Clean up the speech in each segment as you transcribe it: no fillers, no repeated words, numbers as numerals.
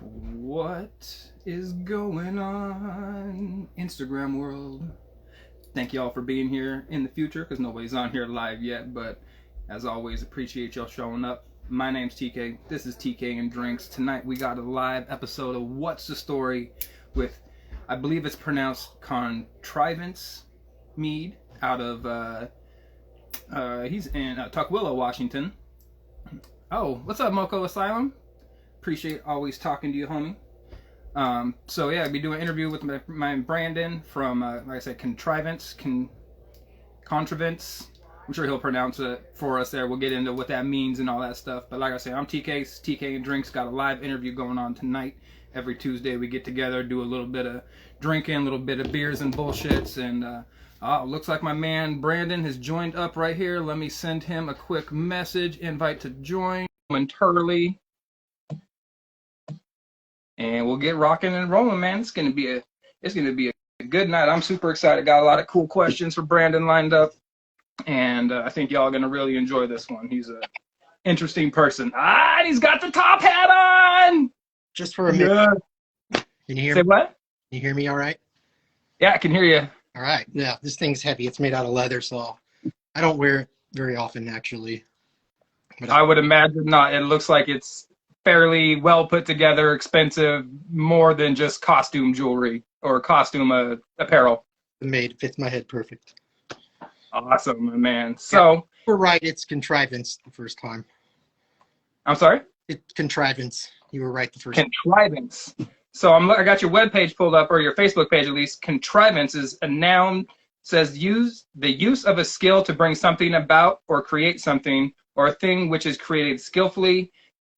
What is going on, Instagram world? Thank y'all for being here in the future because nobody's on here live yet, but as always, appreciate y'all showing up. My name's TK. This is TK and Drinks. Tonight we got a live episode of What's the Story with, I believe it's pronounced Contrivance Mead out of, he's in Tukwila, Washington. Oh, what's up, Moco Asylum? Appreciate always talking to you, homie. So yeah, I'll be doing an interview with my Brandon from, like I said, Contrivance. I'm sure he'll pronounce it for us there. We'll get into what that means and all that stuff. But like I said, I'm TK. TK and Drinks got a live interview going on tonight. Every Tuesday we get together, do a little bit of drinking, a little bit of beers and bullshits. And looks like my man Brandon has joined up right here. Let me send him a quick message, invite to join momentarily. And we'll get rocking and rolling, man. It's gonna be a good night. I'm super excited. Got a lot of cool questions for Brandon lined up, and I think y'all are gonna really enjoy this one. He's a interesting person. And he's got the top hat on. Just for a minute. Can you hear me? Say what? Can you hear me all right? Yeah, I can hear you. All right. Yeah, this thing's heavy. It's made out of leather, so I don't wear it very often, actually. But I would imagine not. It looks like it's fairly well put together, expensive, more than just costume jewelry or costume apparel. It fits my head perfect. Awesome, man. So yeah, we're right. It's Contrivance the first time. I'm sorry? It's Contrivance. You were right the first Contrivance. So I got your webpage pulled up, or your Facebook page at least. Contrivance is a noun, says the use of a skill to bring something about or create something or a thing which is created skillfully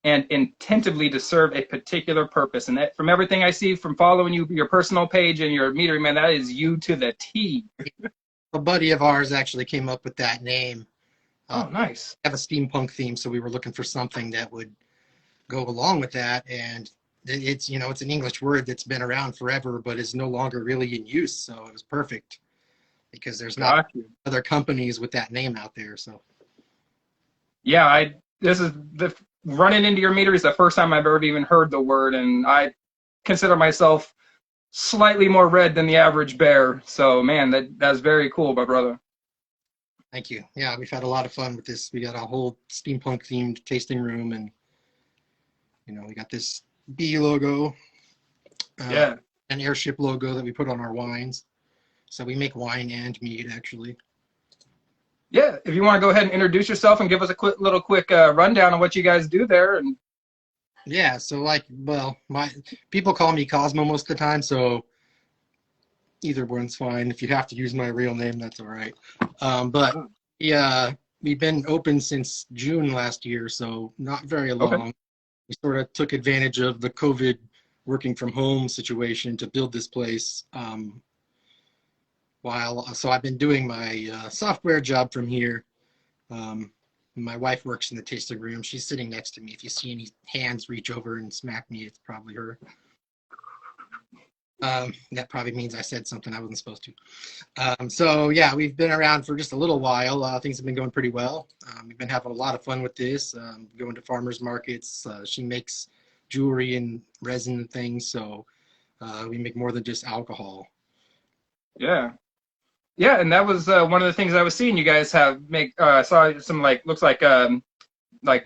and intentively to serve a particular purpose. And that, from everything I see from following you, your personal page and your metery, man, that is you to the T. A buddy of ours actually came up with that name. Oh, nice. We have a steampunk theme, so we were looking for something that would go along with that. And it's, it's an English word that's been around forever, but is no longer really in use. So it was perfect because there's not other companies with that name out there. So yeah, running into your meter is the first time I've ever even heard the word, and I consider myself slightly more red than the average bear. So, man, that's very cool, my brother. Thank you. Yeah, we've had a lot of fun with this. We got a whole steampunk themed tasting room, and we got this bee logo, an airship logo that we put on our wines. So we make wine and mead, actually. Yeah, if you want to go ahead and introduce yourself and give us a quick rundown of what you guys do there. And yeah, so my people call me Cosmo most of the time, so either one's fine. If you have to use my real name, that's all right. But yeah, we've been open since June last year, so not very long. Okay. We sort of took advantage of the COVID working from home situation to build this place. So I've been doing my software job from here. My wife works in the tasting room. She's sitting next to me. If you see any hands reach over and smack me, it's probably her. That probably means I said something I wasn't supposed to. So yeah, we've been around for just a little while. Things have been going pretty well. We've been having a lot of fun with this, going to farmers markets. She makes jewelry and resin and things. So we make more than just alcohol. Yeah. Yeah, and that was one of the things I was seeing you guys saw some looks like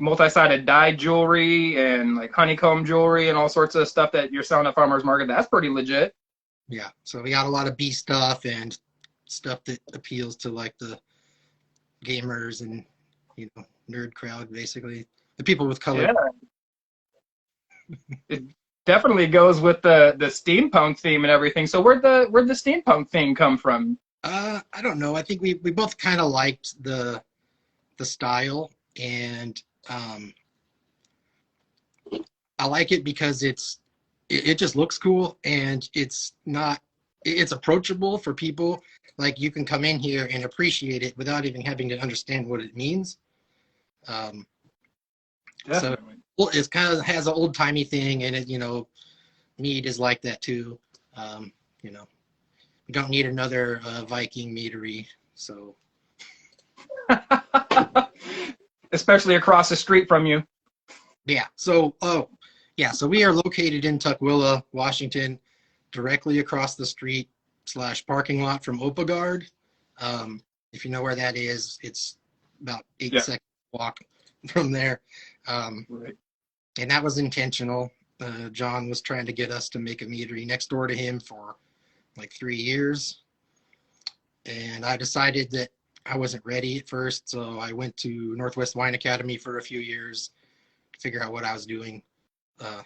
multi-sided dyed jewelry and like honeycomb jewelry and all sorts of stuff that you're selling at farmers market. That's pretty legit. Yeah, so we got a lot of bee stuff and stuff that appeals to like the gamers and nerd crowd, basically the people with color. Yeah. It definitely goes with the steampunk theme and everything. So where'd the steampunk theme come from? I don't know. I think we both kind of liked the style, and I like it because it just looks cool, and it's approachable for people. Like you can come in here and appreciate it without even having to understand what it means. So it kind of has an old timey thing, and it mead is like that too. We don't need another Viking meadery, so. Especially across the street from you. Yeah. So, Yeah, so we are located in Tukwila, Washington, directly across the street / parking lot from Opagard. If you know where that is, it's about 8 seconds walk from there. Right. And that was intentional. John was trying to get us to make a meadery next door to him for like 3 years. And I decided that I wasn't ready at first, so I went to Northwest Wine Academy for a few years to figure out what I was doing,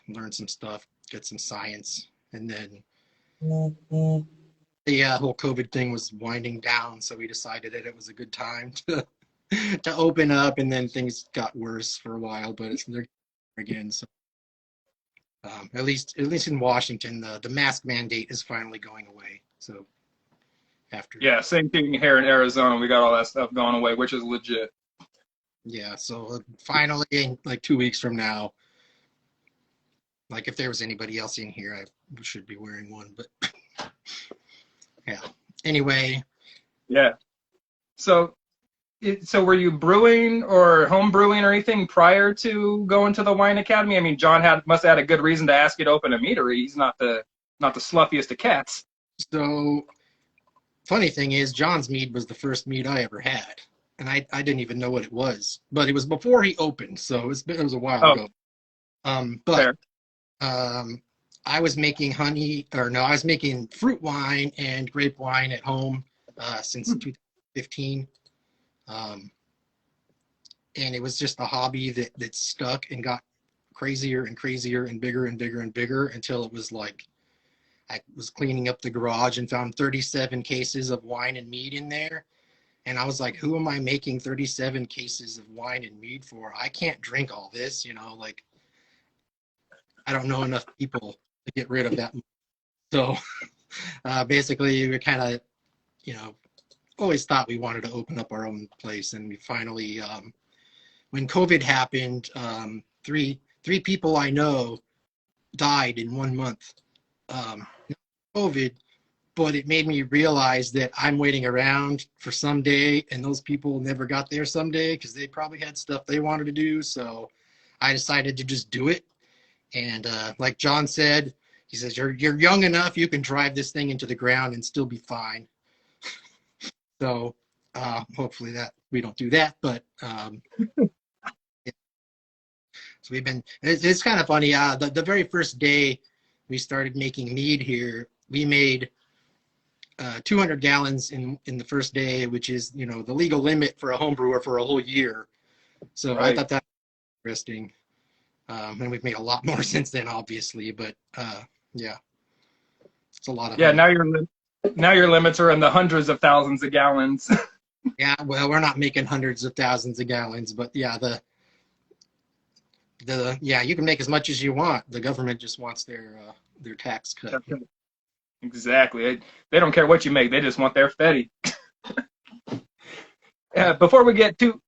learn some stuff, get some science, and then the whole COVID thing was winding down, so we decided that it was a good time to open up, and then things got worse for a while, but they're again. So at least in Washington, the mask mandate is finally going away. So after Same thing here in Arizona. We got all that stuff going away, which is legit. yeah, so finally, in like 2 weeks from now, like if there was anybody else in here, I should be wearing one, but yeah. Anyway. Yeah. So were you brewing or home brewing or anything prior to going to the wine academy? I mean, John must have had a good reason to ask you to open a meadery. He's not the sluffiest of cats. So funny thing is, John's mead was the first mead I ever had, and I didn't even know what it was, but it was before he opened, so it was a while ago. But I was making I was making fruit wine and grape wine at home since 2015. And it was just a hobby that stuck and got crazier and crazier and bigger and bigger and bigger until it was like I was cleaning up the garage and found 37 cases of wine and mead in there. And I was like, who am I making 37 cases of wine and mead for? I can't drink all this, like I don't know enough people to get rid of that. So basically we kind of, always thought we wanted to open up our own place. And we finally, when COVID happened, three people I know died in 1 month. COVID, but it made me realize that I'm waiting around for someday, and those people never got there someday because they probably had stuff they wanted to do. So I decided to just do it. And like John said, he says, you're young enough, you can drive this thing into the ground and still be fine. So hopefully that we don't do that, but yeah. So it's kind of funny. The very first day we started making mead here, we made 200 gallons in the first day, which is, the legal limit for a home brewer for a whole year. So right. I thought that was interesting. And we've made a lot more since then, obviously, but yeah, it's a lot of honey. Now your limits are in the hundreds of thousands of gallons. Yeah, well, we're not making hundreds of thousands of gallons, but yeah, you can make as much as you want. The government just wants their tax cut. Exactly. They don't care what you make. They just want their fetty. Before we get too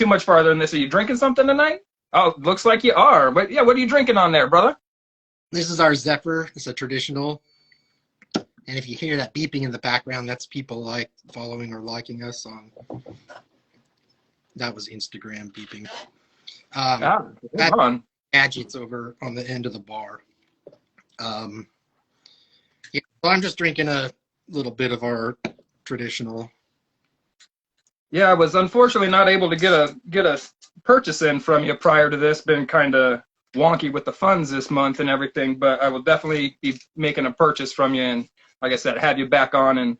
much farther in this, are you drinking something tonight? Oh, looks like you are. But yeah, what are you drinking on there, brother? This is our Zephyr. It's a traditional. And if you hear that beeping in the background, that's people following or liking us on. That was Instagram beeping. That gadget's over on the end of the bar. Yeah, so I'm just drinking a little bit of our traditional. Yeah, I was unfortunately not able to get a purchase in from you prior to this. Been kind of wonky with the funds this month and everything, but I will definitely be making a purchase from you, and like I said, have you back on and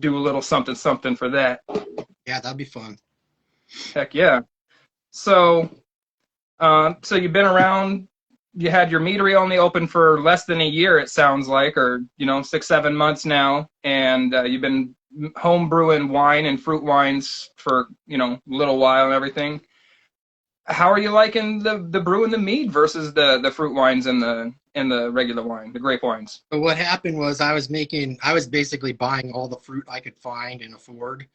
do a little something for that. Yeah, that'd be fun. Heck yeah. So you've been around. You had your meadery only open for less than a year, it sounds like, or 6-7 months now, and you've been home brewing wine and fruit wines for a little while and everything. How are you liking the brew and the mead versus the fruit wines and the regular wine, the grape wines? So what happened was I was basically buying all the fruit I could find and afford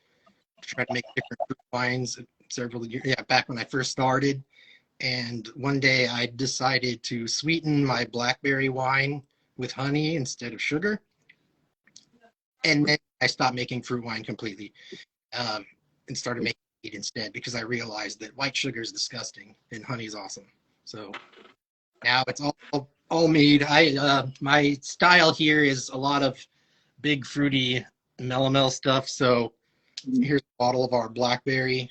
to try to make different fruit wines several years. Yeah, back when I first started. And one day I decided to sweeten my Blackberry wine with honey instead of sugar. And then I stopped making fruit wine completely and started making mead instead because I realized that white sugar is disgusting and honey is awesome. So Now it's all mead. My style here is a lot of big fruity melomel stuff. So here's a bottle of our Blackberry.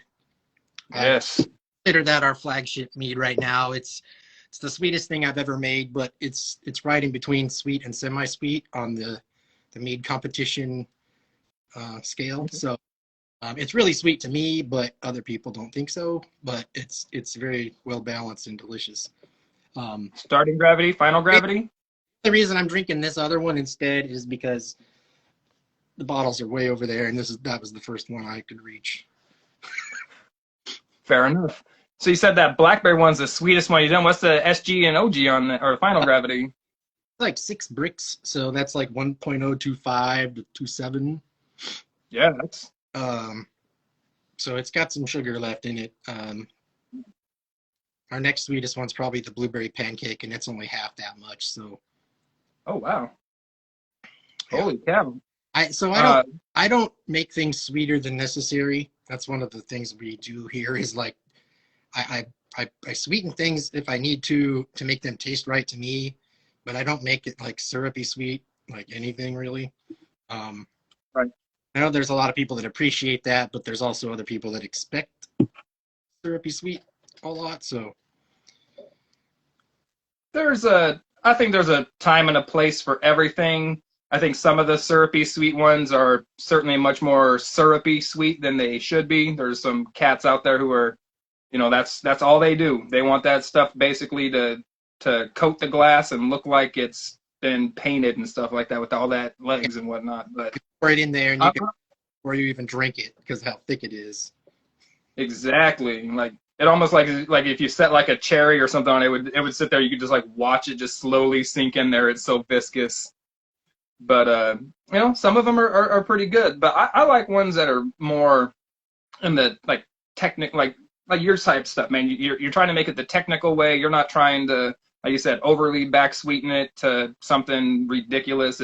I Yes. consider that our flagship mead right now. It's the sweetest thing I've ever made, but it's right in between sweet and semi-sweet on the mead competition scale. So it's really sweet to me, but other people don't think so. But it's very well balanced and delicious. Starting gravity, final gravity. The reason I'm drinking this other one instead is because the bottles are way over there, and that was the first one I could reach. Fair enough. So you said that Blackberry one's the sweetest one you've done. What's the SG and OG on the, or final gravity? Like 6 bricks, so that's like 1.025 to 27. Yeah, that's So it's got some sugar left in it. Our next sweetest one's probably the blueberry pancake, and it's only half that much. So, oh wow, yeah. holy cow! I don't make things sweeter than necessary. That's one of the things we do here. Is like I sweeten things if I need to make them taste right to me, but I don't make it like syrupy sweet, like anything really. Right. I know there's a lot of people that appreciate that, but there's also other people that expect syrupy sweet a lot. So I think there's a time and a place for everything. I think some of the syrupy sweet ones are certainly much more syrupy sweet than they should be. There's some cats out there who are, that's all they do. They want that stuff basically to coat the glass and look like it's been painted and stuff like that with all that legs and whatnot. But pour it in there, and before you even drink it, because of how thick it is. Exactly. Like it almost like if you set like a cherry or something on it, it would sit there. You could just like watch it just slowly sink in there. It's so viscous. But some of them are pretty good. But I like ones that are more in the like technical, like your type stuff, man. You're trying to make it the technical way. You're not trying to, like you said, overly back sweeten it to something ridiculous.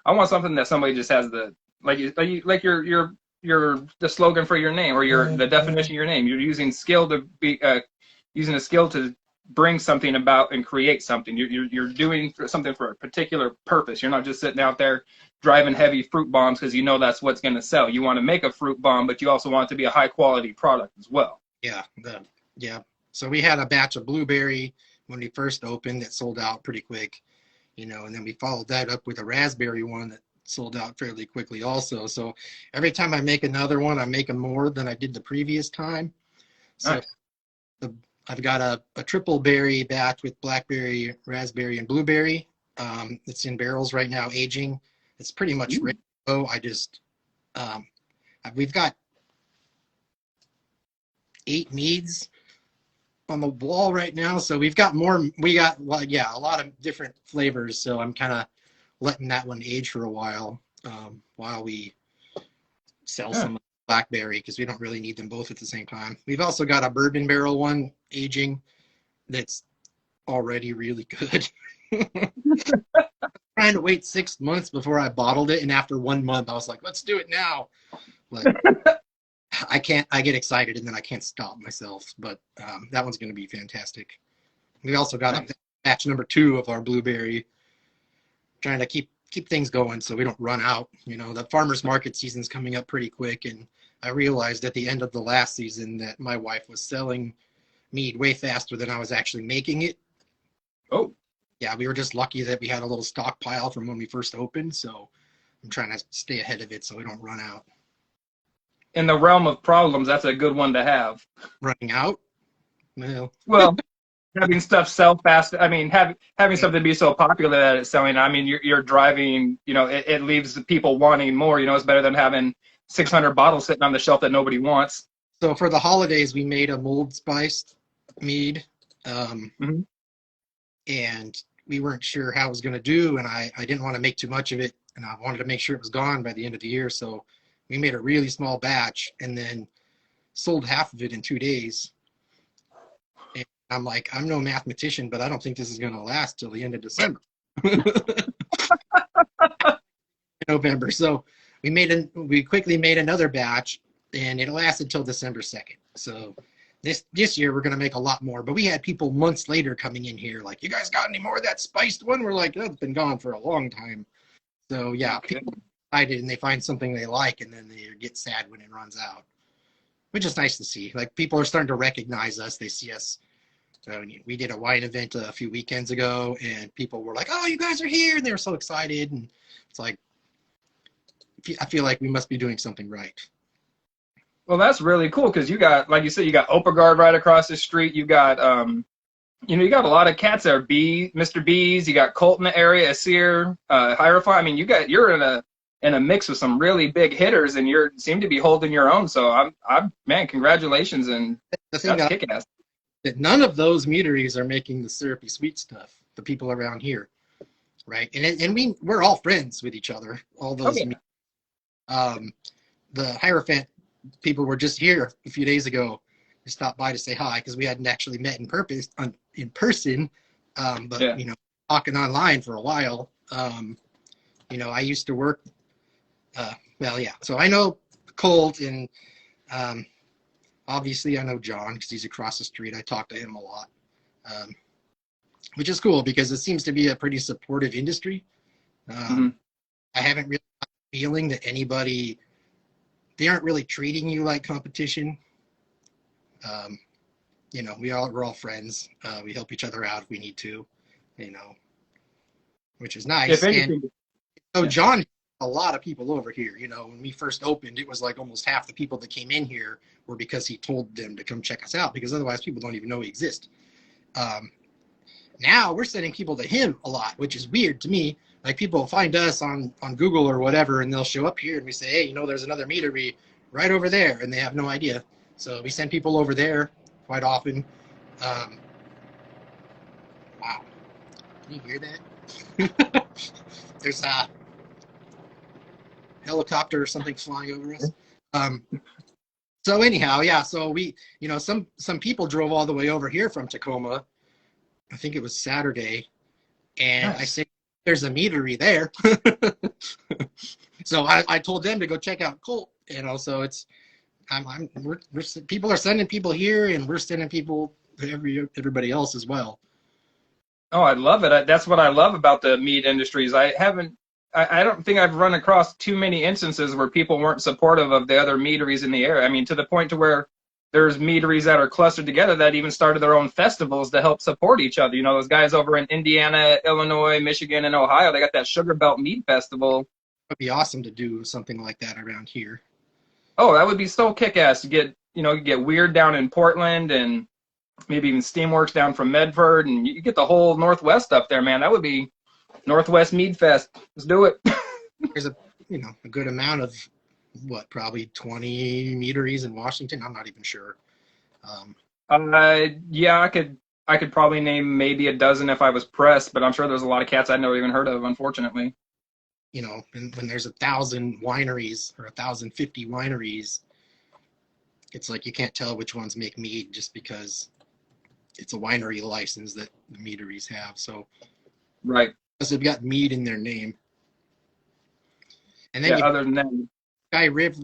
I want something that somebody just has the like the slogan for your name or the definition of your name. You're using skill to be using a skill to bring something about and create something. You're doing something for a particular purpose. You're not just sitting out there driving heavy fruit bombs because you know that's what's going to sell. You want to make a fruit bomb, but you also want it to be a high quality product as well. Yeah, So we had a batch of blueberry when we first opened that sold out pretty quick, and then we followed that up with a raspberry one that sold out fairly quickly also. So every time I make another one, I'm making more than I did the previous time. So nice. I've got a triple berry batch with blackberry, raspberry, and blueberry. It's in barrels right now, aging. It's pretty much ready to go. We've got 8 meads on the wall right now, so we've got more. A lot of different flavors. So I'm kind of letting that one age for a while we sell some blackberry, because we don't really need them both at the same time. We've also got a bourbon barrel one aging that's already really good. Trying to wait 6 months before I bottled it, and after 1 month I was like, let's do it now. But I get excited and then I can't stop myself. But that one's going to be fantastic. We also got a batch number 2 of our blueberry, trying to keep things going so we don't run out. The farmer's market season's coming up pretty quick, and I realized at the end of the last season that my wife was selling mead way faster than I was actually making it. Oh. Yeah, we were just lucky that we had a little stockpile from when we first opened, so I'm trying to stay ahead of it so we don't run out. In the realm of problems, that's a good one to have. Running out? Well, having stuff sell fast. I mean, having something be so popular that it's selling. I mean, you're driving. It leaves the people wanting more. It's better than having 600 bottles sitting on the shelf that nobody wants. So for the holidays, we made a mold spiced mead, and we weren't sure how it was going to do, and I didn't want to make too much of it, and I wanted to make sure it was gone by the end of the year. So we made a really small batch and then sold half of it in 2 days. And I'm like, I'm no mathematician, but I don't think this is going to last till the end of December. November. So we quickly made another batch, and it lasted till December 2nd. So This year we're going to make a lot more. But we had people months later coming in here like, you guys got any more of that spiced one? We're like, that's been gone for a long time. So yeah, Okay. people excited and they find something they like and then they get sad when it runs out, which is nice to see. Like people are starting to recognize us. They see us. So we did a wine event a few weekends ago and people were like, oh, you guys are here. And they were so excited. And it's like, I feel like we must be doing something right. Well, that's really cool because you got, like you said, you got Opagard right across the street. You got, you got a lot of cats there. Mr. B's. You got Colt in the area, Asir, Hierophant. I mean, you're in a mix with some really big hitters, and you seem to be holding your own. So man, congratulations, and The thing that's kick-ass. that none of those meaderies are making the syrupy sweet stuff. The people around here, right? And we're all friends with each other. All those. Okay. The Hierophant people were just here a few days ago. They stopped by to say hi because we hadn't actually met in person. But Yeah. talking online for a while. I used to work. So I know Colt and obviously I know John because he's across the street. I talk to him a lot, which is cool because it seems to be a pretty supportive industry. I haven't really got the feeling that they aren't really treating you like competition. We're all friends. We help each other out if we need to, which is nice. If anything, And John, a lot of people over here. When we first opened, it was like almost half the people that came in here were because he told them to come check us out because otherwise people don't even know we exist. Now we're sending people to him a lot, which is weird to me. Like people find us on Google or whatever, and they'll show up here and we say, hey, there's another meadery right over there, and they have no idea. So we send people over there quite often. Wow. Can you hear that? There's a helicopter or something flying over us. So anyhow, yeah, so we, some people drove all the way over here from Tacoma. I think it was Saturday. And nice. I said, there's a meadery there. So I told them to go check out Colt. So it's, people are sending people here and we're sending people to everybody else as well. Oh, I love it. That's what I love about the mead industries. I don't think I've run across too many instances where people weren't supportive of the other meaderies in the area. I mean, to the point to where there's meaderies that are clustered together that even started their own festivals to help support each other. Those guys over in Indiana, Illinois, Michigan, and Ohio, they got that Sugar Belt Mead Festival. It would be awesome to do something like that around here. Oh, that would be so kick-ass to get Weird down in Portland and maybe even Steamworks down from Medford, and you get the whole Northwest up there, man. That would be Northwest Mead Fest. Let's do it. There's a good amount of probably 20 meaderies in Washington. I'm not even sure. Yeah, I could probably name maybe a dozen if I was pressed, but I'm sure there's a lot of cats I'd never even heard of, unfortunately. And when there's 1,000 wineries or 1,050 wineries, it's like you can't tell which ones make mead just because it's a winery license that the meaderies have. So, right. Because they've got mead in their name. And then other than that, Sky River,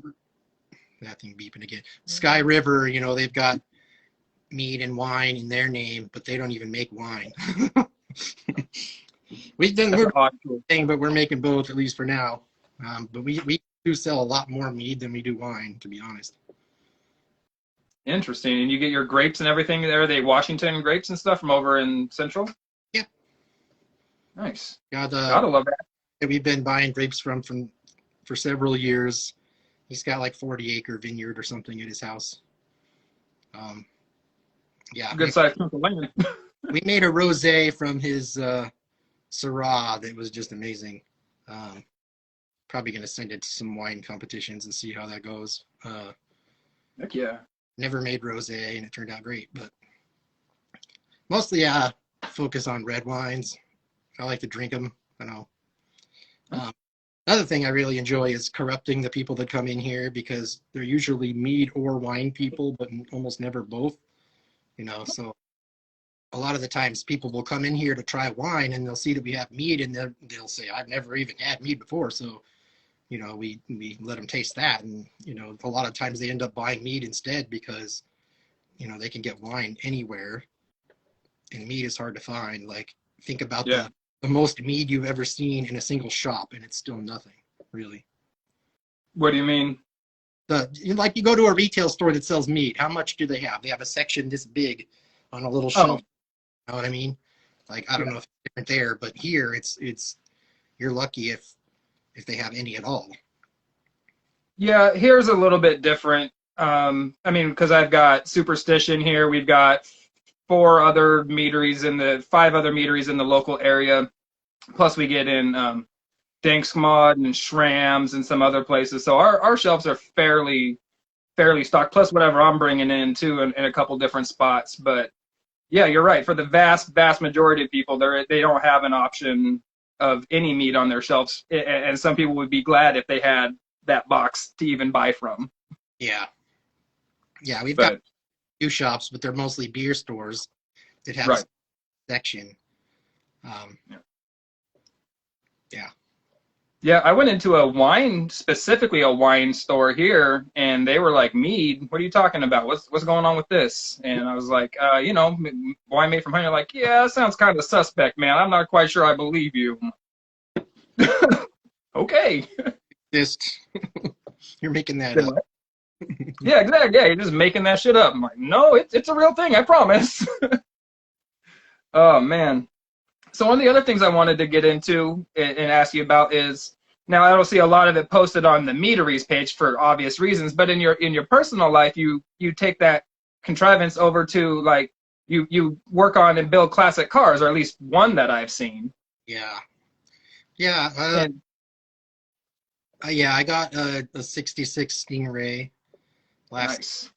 that thing beeping again. Sky River, they've got mead and wine in their name, but they don't even make wine. We're thing, but we're making both, at least for now. But we do sell a lot more mead than we do wine, to be honest. Interesting. And you get your grapes and everything there? Are they Washington grapes and stuff from over in Central? Yeah. Nice. Gotta love that. We've been buying grapes from for several years. He's got like 40-acre vineyard or something at his house. Good size chunk of land. We made a rosé from his Syrah that was just amazing. Probably going to send it to some wine competitions and see how that goes. Heck yeah. Never made rosé and it turned out great, but mostly focus on red wines. I like to drink them. I know. Another thing I really enjoy is corrupting the people that come in here because they're usually mead or wine people, but almost never both. So a lot of the times people will come in here to try wine and they'll see that we have mead and they'll say, I've never even had mead before. So, we let them taste that. And, a lot of times they end up buying mead instead because they can get wine anywhere, and mead is hard to find. Like, think about Yeah. the most mead you've ever seen in a single shop, and it's still nothing, really. What do you mean? Like, you go to a retail store that sells mead. How much do they have? They have a section this big on a little Oh, shelf. You know what I mean? Like, I don't yeah. know if it's different there, but here it's you're lucky if they have any at all. Yeah, here's a little bit different. I mean, because I've got Superstition here. We've got five other meaderies in the local area. Plus, we get in Danksmod and Shrams and some other places. So our shelves are fairly stocked. Plus, whatever I'm bringing in too, in a couple different spots. But yeah, you're right. For the vast majority of people, they don't have an option of any meat on their shelves, and some people would be glad if they had that box to even buy from. Yeah. We've got But a few shops, but they're mostly beer stores that have a right. section. Um, Yeah. yeah. Yeah, I went into specifically a wine store here, and they were like, "Mead? What are you talking about? What's going on with this?" And I was like, wine made from honey. They're like, "Yeah, that sounds kind of suspect, man. I'm not quite sure I believe you." Okay. Just you're making that up. Yeah, exactly. Yeah, you're just making that shit up. I'm like, no, it's a real thing. I promise. Oh man. So one of the other things I wanted to get into and ask you about is, now I don't see a lot of it posted on the meaderies page for obvious reasons, but in your personal life, you take that contrivance over to, like, you work on and build classic cars, or at least one that I've seen. Yeah. Yeah. And Yeah, I got a 66 Stingray last. nice.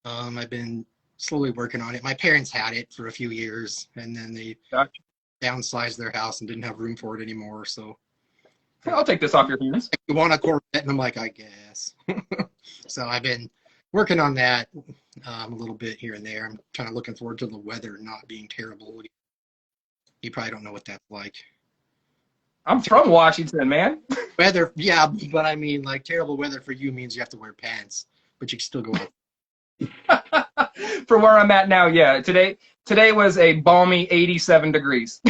I've been slowly working on it. My parents had it for a few years, and then they Gotcha. downsized their house and didn't have room for it anymore. So I'll take this off your hands. you want a Corvette? And I'm like, I guess. So I've been working on that a little bit here and there. I'm kind of looking forward to the weather not being terrible. You probably don't know what that's like. I'm from Washington, man. Weather, yeah, but I mean, like, terrible weather for you means you have to wear pants, but you can still go out. For where I'm at now, yeah. Today was a balmy 87 degrees.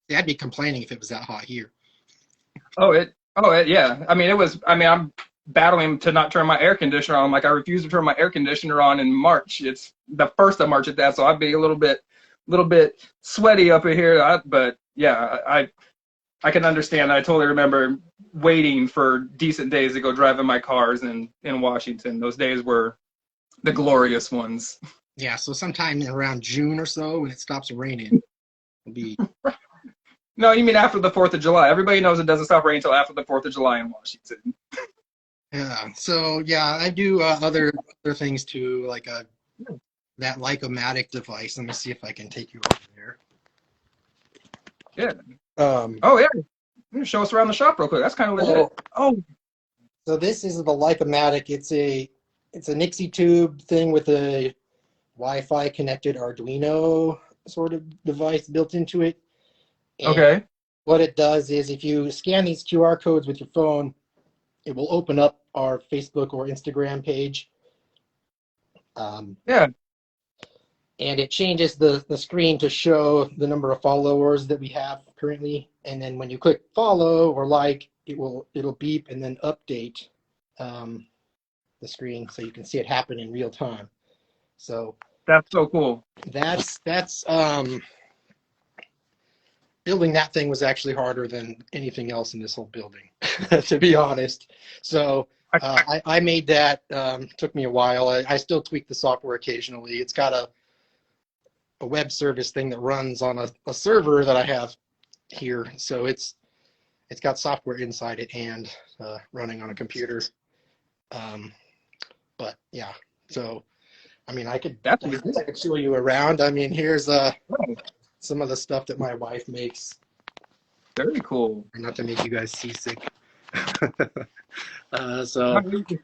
I'd be complaining if it was that hot here. Yeah. I mean, I'm battling to not turn my air conditioner on. Like, I refuse to turn my air conditioner on in March. It's the 1st of March at that, so I'd be a little bit sweaty up in here. But yeah, I can understand. I totally remember waiting for decent days to go driving my cars in Washington. Those days were the glorious ones. Yeah, so sometime around June or so when it stops raining, it'll be. No, you mean after the 4th of July. Everybody knows it doesn't stop raining until after the 4th of July in Washington. Yeah, so yeah, I do other things too, like that Lycomatic device. Let me see if I can take you over there. Yeah. Oh yeah. Show us around the shop real quick. That's kind of legit. So this is the Lycomatic. It's a Nixie tube thing with a Wi-Fi connected Arduino sort of device built into it. And okay. what it does is, if you scan these QR codes with your phone, it will open up our Facebook or Instagram page. Yeah. And it changes the screen to show the number of followers that we have currently. And then when you click follow or like, it'll beep and then update the screen so you can see it happen in real time. So that's so cool. That's building that thing was actually harder than anything else in this whole building, to be honest. So I made that. Took me a while. I still tweak the software occasionally. It's got a web service thing that runs on a server that I have here. So it's got software inside it and running on a computer. But yeah, so I mean, I could show you around. I mean, here's some of the stuff that my wife makes. Very cool. Not to make you guys seasick. You're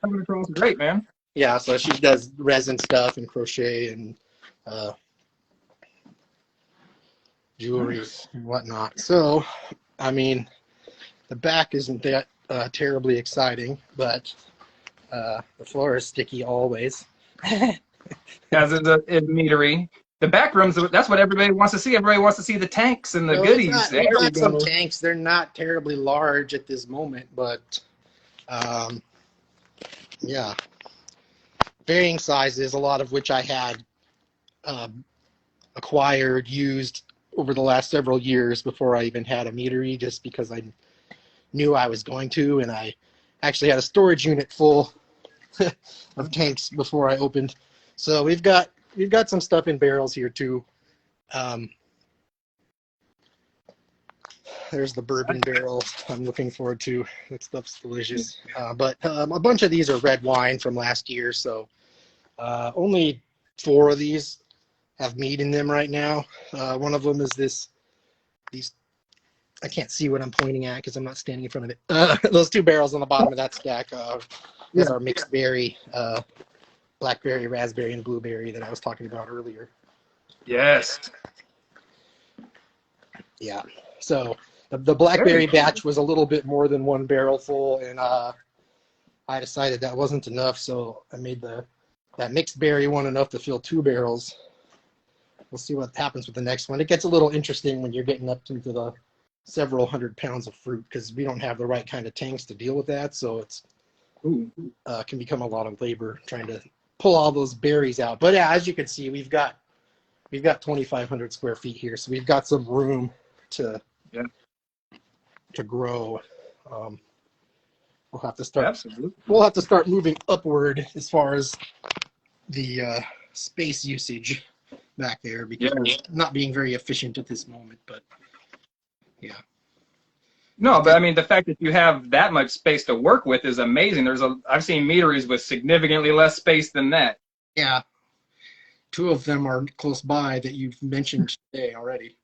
coming across great, man. Yeah, so she does resin stuff and crochet and jewelry and whatnot. So, I mean, the back isn't that terribly exciting, but the floor is sticky always. as is a meadery. The back rooms, that's what everybody wants to see. Everybody wants to see the tanks and the So goodies. There we've we got some go. tanks. They're not terribly large at this moment, but um, yeah, varying sizes. A lot of which I had acquired, used over the last several years before I even had a meadery, just because I knew I was going to, and I actually had a storage unit full of tanks before I opened. So we've got some stuff in barrels here too. Um, there's the bourbon barrel I'm looking forward to. That stuff's delicious. But a bunch of these are red wine from last year, so only 4 of these have mead in them right now. One of them is these. I can't see what I'm pointing at because I'm not standing in front of it. Those 2 barrels on the bottom of that stack is our mixed berry, blackberry, raspberry, and blueberry that I was talking about earlier. Yes. Yeah. So the blackberry batch was a little bit more than 1 barrel full, and I decided that wasn't enough, so I made that mixed berry one enough to fill 2 barrels. We'll see what happens with the next one. It gets a little interesting when you're getting up into the several hundred pounds of fruit because we don't have the right kind of tanks to deal with that, so it's can become a lot of labor trying to pull all those berries out. But yeah, as you can see, we've got 2,500 square feet here, so we've got some room to grow. We'll have to start moving upward as far as the space usage back there because we're not being very efficient at this moment. But yeah. No, but I mean, the fact that you have that much space to work with is amazing. I've seen meaderies with significantly less space than that. Yeah. 2 of them are close by that you've mentioned today already.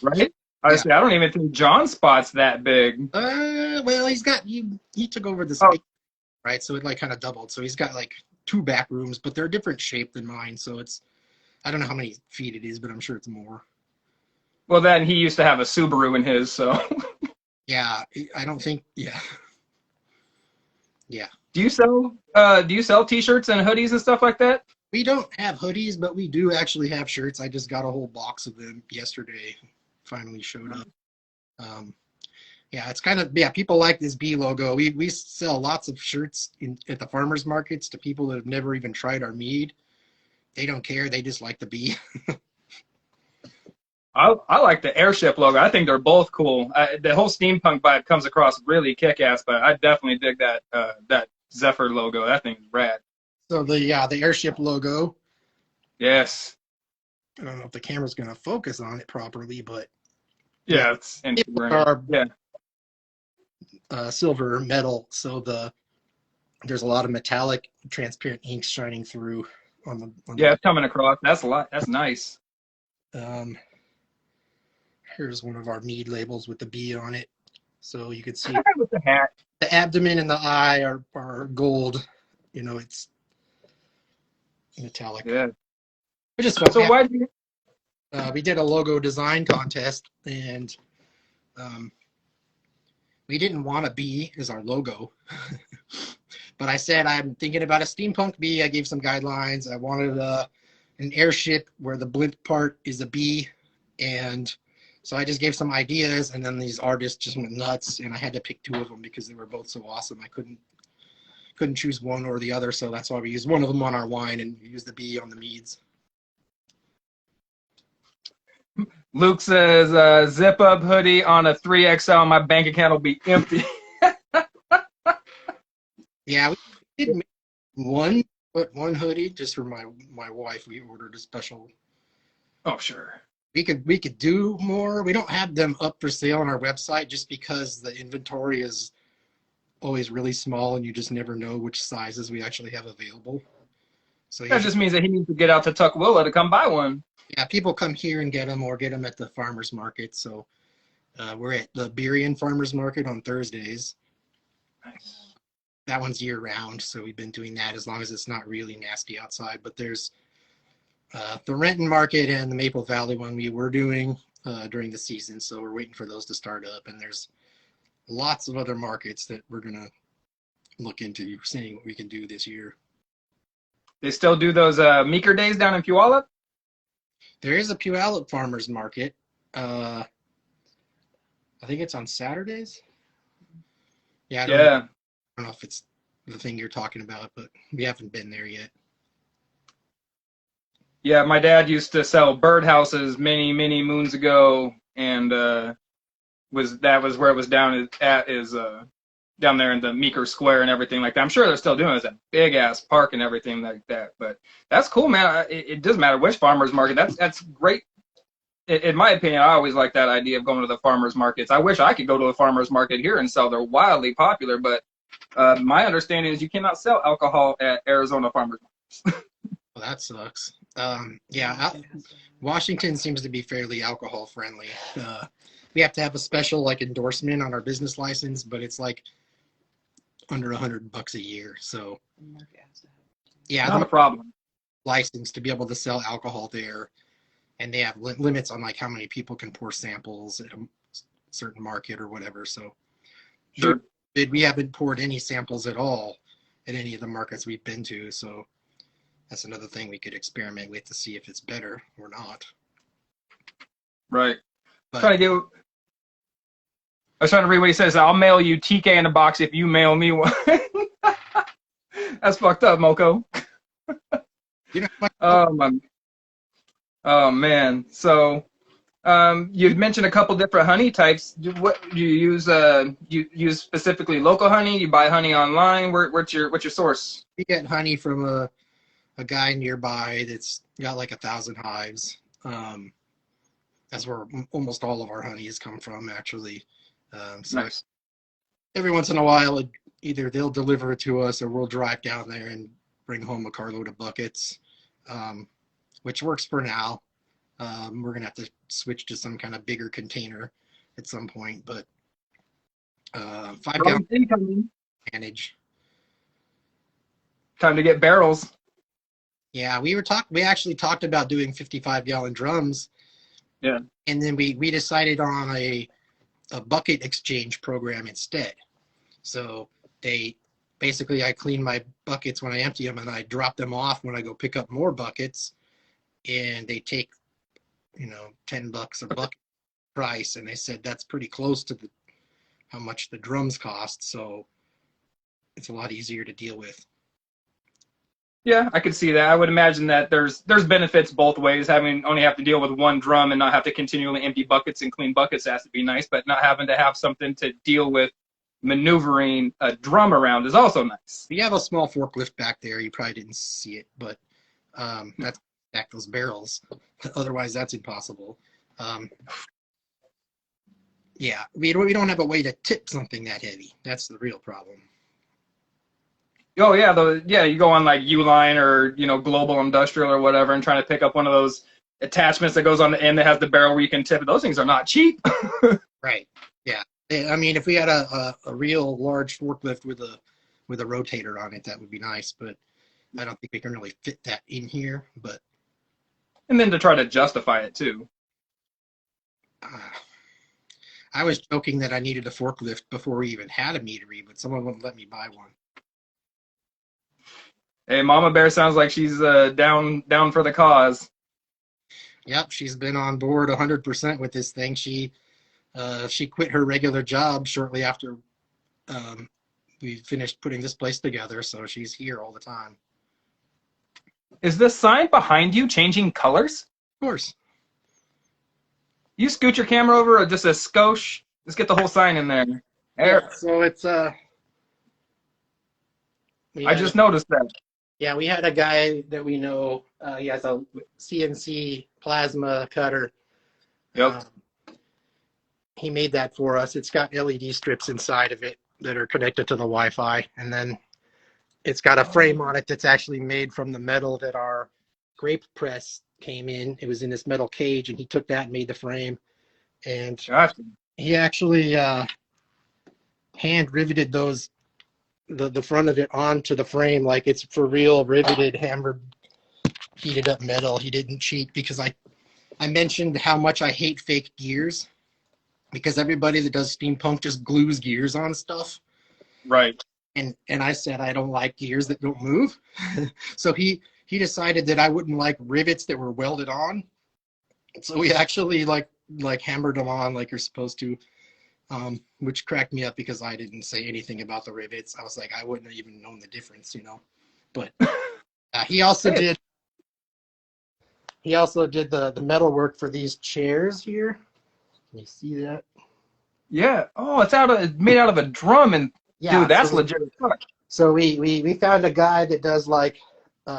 Right? I don't even think John's spot's that big. Well, he took over the space, right? So it like kind of doubled. So he's got like 2 back rooms, but they're a different shape than mine. So I don't know how many feet it is, but I'm sure it's more. Well, then he used to have a Subaru in his, so. Yeah, I don't think. Yeah. Yeah. Do you sell T-shirts and hoodies and stuff like that? We don't have hoodies, but we do actually have shirts. I just got a whole box of them yesterday. Finally showed up. Yeah, it's kind of people like this bee logo. We sell lots of shirts at the farmers markets to people that have never even tried our mead. They don't care. They just like the bee. I like the airship logo. I think they're both cool. The whole steampunk vibe comes across really kick-ass, but I definitely dig that Zephyr logo. That thing's rad. So the airship logo. Yes. I don't know if the camera's going to focus on it properly, but yeah, it's Instagram. Silver metal. So there's a lot of metallic, transparent inks shining through on the. It's coming across. That's a lot. That's nice. Here's one of our mead labels with the bee on it. So you can see with the hat. The abdomen and the eye are gold. It's metallic. Yeah. So why did we did a logo design contest, and we didn't want a bee as our logo. But I said I'm thinking about a steampunk bee. I gave some guidelines. I wanted an airship where the blimp part is a bee, and so I just gave some ideas, and then these artists just went nuts, and I had to pick 2 of them because they were both so awesome. I couldn't choose one or the other, so that's why we used one of them on our wine and used the bee on the meads. Luke says, zip up hoodie on a 3XL. My bank account will be empty. Yeah, we did make one hoodie just for my wife. We ordered a special. Oh, sure. We could do more. We don't have them up for sale on our website just because the inventory is always really small and you just never know which sizes we actually have available. So that just means that he needs to get out to Tukwila to come buy one. Yeah, people come here and get them or get them at the farmer's market. So we're at the Burien Farmer's Market on Thursdays. Nice. That one's year round, so we've been doing that as long as it's not really nasty outside. But there's the Renton Market and the Maple Valley one we were doing during the season, so we're waiting for those to start up. And there's lots of other markets that we're going to look into seeing what we can do this year. They still do those Meeker days down in Puyallup? There is a Puyallup farmers market. I think it's on Saturdays. Yeah, Yeah. I don't know if it's the thing you're talking about, but we haven't been there yet. Yeah, my dad used to sell birdhouses many, many moons ago, and that was where it was down down there in the Meeker Square and everything like that. I'm sure they're still doing it. It's a big ass park and everything like that. But that's cool, man. It doesn't matter which farmers market. That's great. In my opinion, I always like that idea of going to the farmers markets. I wish I could go to a farmers market here and sell. They're wildly popular, but my understanding is you cannot sell alcohol at Arizona farmers markets. Well, that sucks. Yeah, Washington seems to be fairly alcohol friendly. We have to have a special like endorsement on our business license, but it's like under $100 a year. So yeah, Not a problem. license to be able to sell alcohol there, and they have limits on like how many people can pour samples at a certain market or whatever. So Sure. we haven't poured any samples at all at any of the markets we've been to. So that's another thing we could experiment with to see if it's better or not. Right. But I was trying to read what he says. I'll mail you TK in a box if you mail me one. That's fucked up, Moko. you know, Oh man. So you've mentioned a couple different honey types. What do you use? You use specifically local honey? You buy honey online? What's your source? we get honey from a guy nearby that's got like 1,000 hives. That's where almost all of our honeys come from, actually. So Nice. every once in a while, either they'll deliver it to us or we'll drive down there and bring home a carload of buckets, which works for now. We're going to have to switch to some kind of bigger container at some point, but 5-gallon manage. Time to get barrels. Yeah, we actually talked about doing 55-gallon drums. Yeah. And then we decided on a bucket exchange program instead. So I clean my buckets when I empty them and I drop them off when I go pick up more buckets, and they take, $10 a bucket price. And they said that's pretty close to how much the drums cost. So it's a lot easier to deal with. Yeah, I could see that. I would imagine that there's benefits both ways. Only have to deal with one drum and not have to continually empty buckets and clean buckets has to be nice, but not having to have something to deal with maneuvering a drum around is also nice. We have a small forklift back there. You probably didn't see it, but that's stack those barrels. Otherwise, that's impossible. Yeah, we don't have a way to tip something that heavy. That's the real problem. Oh yeah, you go on like Uline or Global Industrial or whatever and trying to pick up one of those attachments that goes on the end that has the barrel where you can tip it. Those things are not cheap. Right. Yeah. I mean, if we had a real large forklift with a rotator on it, that would be nice. But I don't think we can really fit that in here. But and then to try to justify it too. I was joking that I needed a forklift before we even had a meadery, but someone wouldn't let me buy one. Hey, Mama Bear sounds like she's down for the cause. Yep, she's been on board 100% with this thing. She quit her regular job shortly after we finished putting this place together, so she's here all the time. Is this sign behind you changing colors? Of course. You scoot your camera over, or just a skosh? Let's get the whole sign in there. Yeah, so it's I just noticed that. Yeah, we had a guy that we know. He has a CNC plasma cutter. Yep. He made that for us. It's got LED strips inside of it that are connected to the Wi-Fi, and then it's got a frame on it that's actually made from the metal that our grape press came in. It was in this metal cage, and he took that and made the frame. And he actually hand riveted the front of it onto the frame like it's for real, riveted, hammered, heated up metal. He didn't cheat, because I mentioned how much I hate fake gears, because everybody that does steampunk just glues gears on stuff. Right. And I said I don't like gears that don't move. So he decided that I wouldn't like rivets that were welded on. So we actually like hammered them on like you're supposed to, which cracked me up because I didn't say anything about the rivets. I was like, I wouldn't have even known the difference, you know. But he also did the metal work for these chairs here. Can you see that? Yeah. Oh, it's made out of a drum, and Yeah, dude, that's so, legit. so we found a guy that does like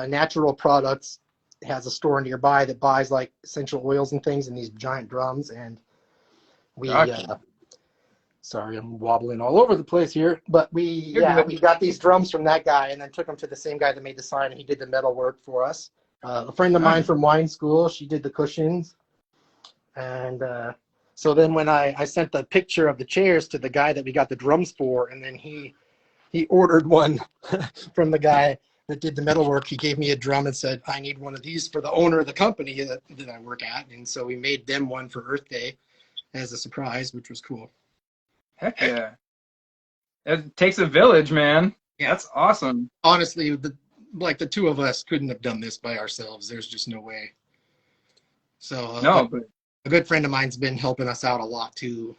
natural products, has a store nearby that buys like essential oils and things in these giant drums, and we Gotcha. sorry, I'm wobbling all over the place here, but we Good. got these drums from that guy and then took them to the same guy that made the sign, and he did the metal work for us. A friend of mine Nice. from wine school, she did the cushions. And so then when I sent the picture of the chairs to the guy that we got the drums for, and then he ordered one from the guy that did the metal work. He gave me a drum and said, I need one of these for the owner of the company that I work at. And so we made them one for Earth Day as a surprise, which was cool. Heck yeah. It takes a village, man. Yeah. That's awesome. Honestly, the two of us couldn't have done this by ourselves. There's just no way. So No, but a good friend of mine's been helping us out a lot too,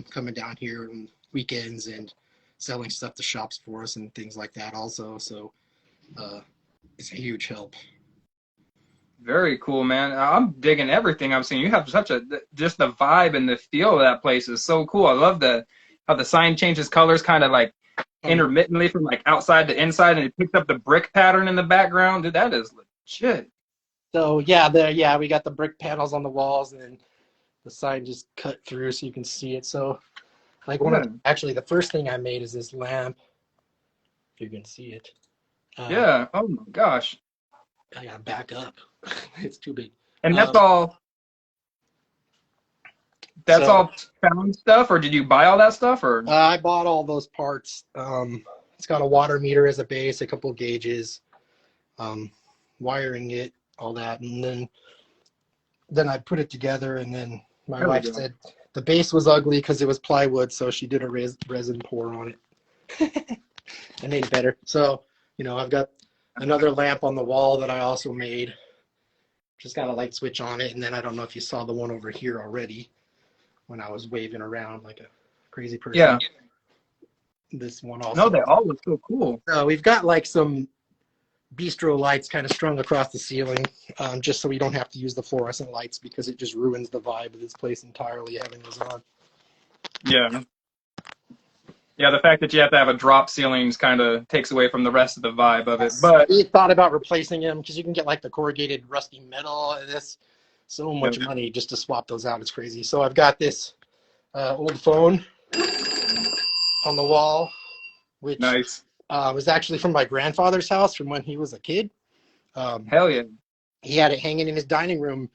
coming down here on weekends and selling stuff to shops for us and things like that also. So it's a huge help. very cool, man. I'm digging everything I'm seeing. You have just the vibe and the feel of that place is so cool. I love how the sign changes colors kind of like intermittently from like outside to inside, and it picks up the brick pattern in the background. Dude, that is legit. So we got the brick panels on the walls, and then the sign just cut through so you can see it. So like actually the first thing I made is this lamp, if you can see it. Yeah. Oh my gosh. I gotta back up. It's too big. And that's all found stuff, or did you buy all that stuff, or? I bought all those parts. It's got a water meter as a base, a couple of gauges, wiring it, all that, and then I put it together. And then my wife said the base was ugly because it was plywood, so she did a resin pour on it. I made it better. So I've got another lamp on the wall that I also made. Just got a light switch on it, and then I don't know if you saw the one over here already when I was waving around like a crazy person. Yeah. This one also. No, they all look so cool. We've got like some bistro lights kind of strung across the ceiling, just so we don't have to use the fluorescent lights because it just ruins the vibe of this place entirely having those on. Yeah. Yeah, the fact that you have to have a drop ceilings kind of takes away from the rest of the vibe of it. But we thought about replacing them because you can get like the corrugated rusty metal, and this so much money just to swap those out. It's crazy. So I've got this old phone on the wall, which nice. Was actually from my grandfather's house from when he was a kid. Hell yeah. He had it hanging in his dining room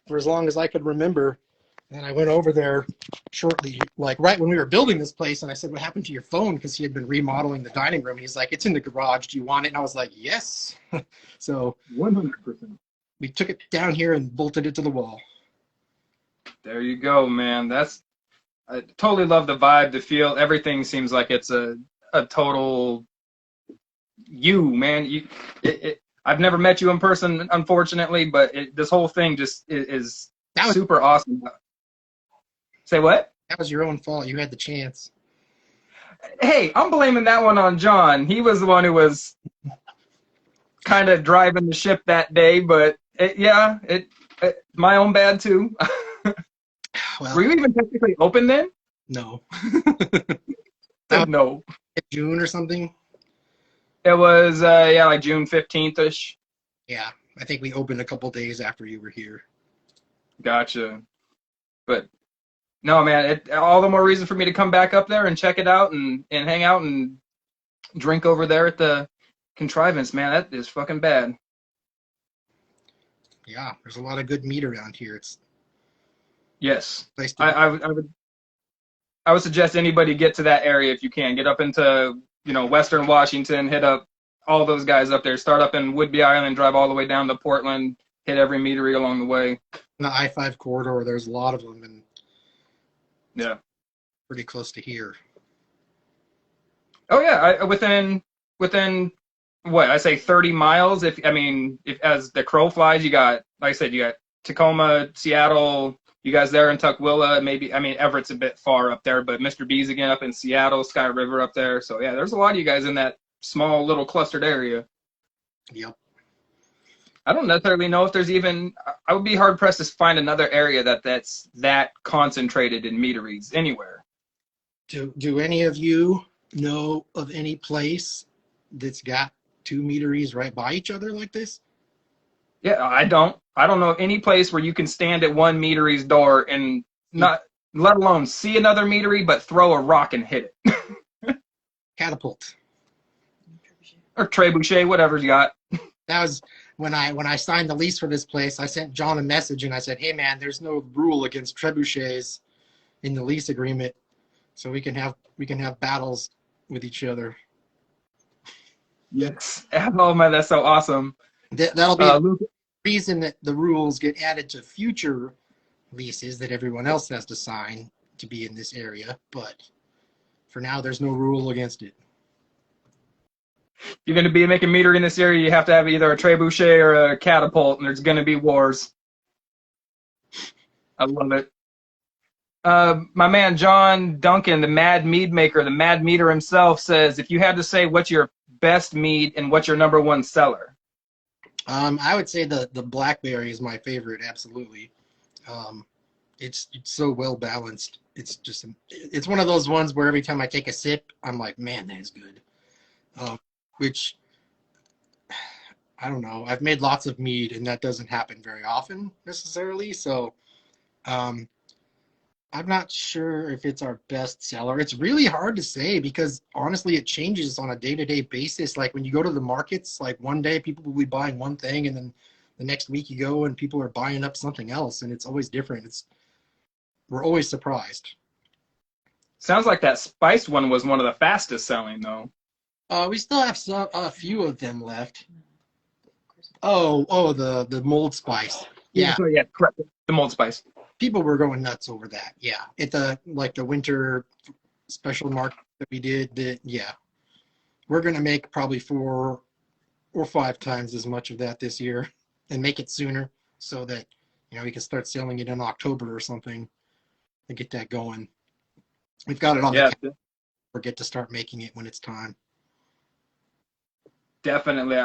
for as long as I could remember. And I went over there shortly, like right when we were building this place, and I said, what happened to your phone? Because he had been remodeling the dining room. He's like, it's in the garage. Do you want it? And I was like, yes. So 100%. We took it down here and bolted it to the wall. There you go, man. I totally love the vibe, the feel. Everything seems like it's a total you, man. I've never met you in person, unfortunately, but this whole thing just is super awesome. Say what? That was your own fault. You had the chance. Hey, I'm blaming that one on John. He was the one who was kind of driving the ship that day, but my own bad too. Well, were you even technically open then? No. No. June or something? It was, like June 15th-ish. Yeah, I think we opened a couple days after you were here. Gotcha. But no, man, all the more reason for me to come back up there and check it out and hang out and drink over there at the Contrivance, man. That is fucking bad. Yeah, there's a lot of good meat around here. It's yes. Nice I would suggest anybody get to that area if you can. Get up into Western Washington, hit up all those guys up there. Start up in Whidbey Island, drive all the way down to Portland, hit every meadery along the way. The I-5 corridor, there's a lot of them, and yeah, pretty close to here. Oh yeah, within what I say 30 miles. If as the crow flies, you got like I said, you got Tacoma, Seattle. You guys there in Tukwila, maybe. I mean, Everett's a bit far up there, but Mr. B's again up in Seattle, Sky River up there. So yeah, there's a lot of you guys in that small little clustered area. Yep. I don't necessarily know if there's even. I would be hard pressed to find another area that's that concentrated in meaderies anywhere. Do any of you know of any place that's got two meaderies right by each other like this? Yeah, I don't. I don't know of any place where you can stand at one meadery's door and not, let alone see another meadery, but throw a rock and hit it. Catapult. Or trebuchet, whatever you got. That was when I signed the lease for this place. I sent John a message and I said, "Hey man, there's no rule against trebuchets in the lease agreement, so we can have battles with each other." Yes. Oh man, that's so awesome. That'll be the Luke, reason that the rules get added to future leases that everyone else has to sign to be in this area. But for now, there's no rule against it. you're going to be making meter in this area, you have to have either a trebuchet or a catapult, and there's going to be wars. I love it. My man John Duncan, the Mad Mead maker, the Mad Meter himself, says if you had to say what's your best mead and what's your number one seller. I would say the Blackberry is my favorite, absolutely. It's so well balanced. It's one of those ones where every time I take a sip, I'm like, man, that is good. Which I don't know. I've made lots of mead, and that doesn't happen very often necessarily. So I'm not sure if it's our best seller. It's really hard to say because honestly, it changes on a day-to-day basis. Like when you go to the markets, like one day people will be buying one thing, and then the next week you go and people are buying up something else, and it's always different. We're always surprised. Sounds like that spiced one was one of the fastest selling though. We still have a few of them left. The mold spice. Yeah, Yeah, correct. The mold spice. people were going nuts over that. Yeah, at the winter special market that we did. Yeah, we're gonna make probably 4 or 5 times as much of that this year, and make it sooner so that we can start selling it in October or something and get that going. We've got it on the calendar. Forget to start making it when it's time. Definitely.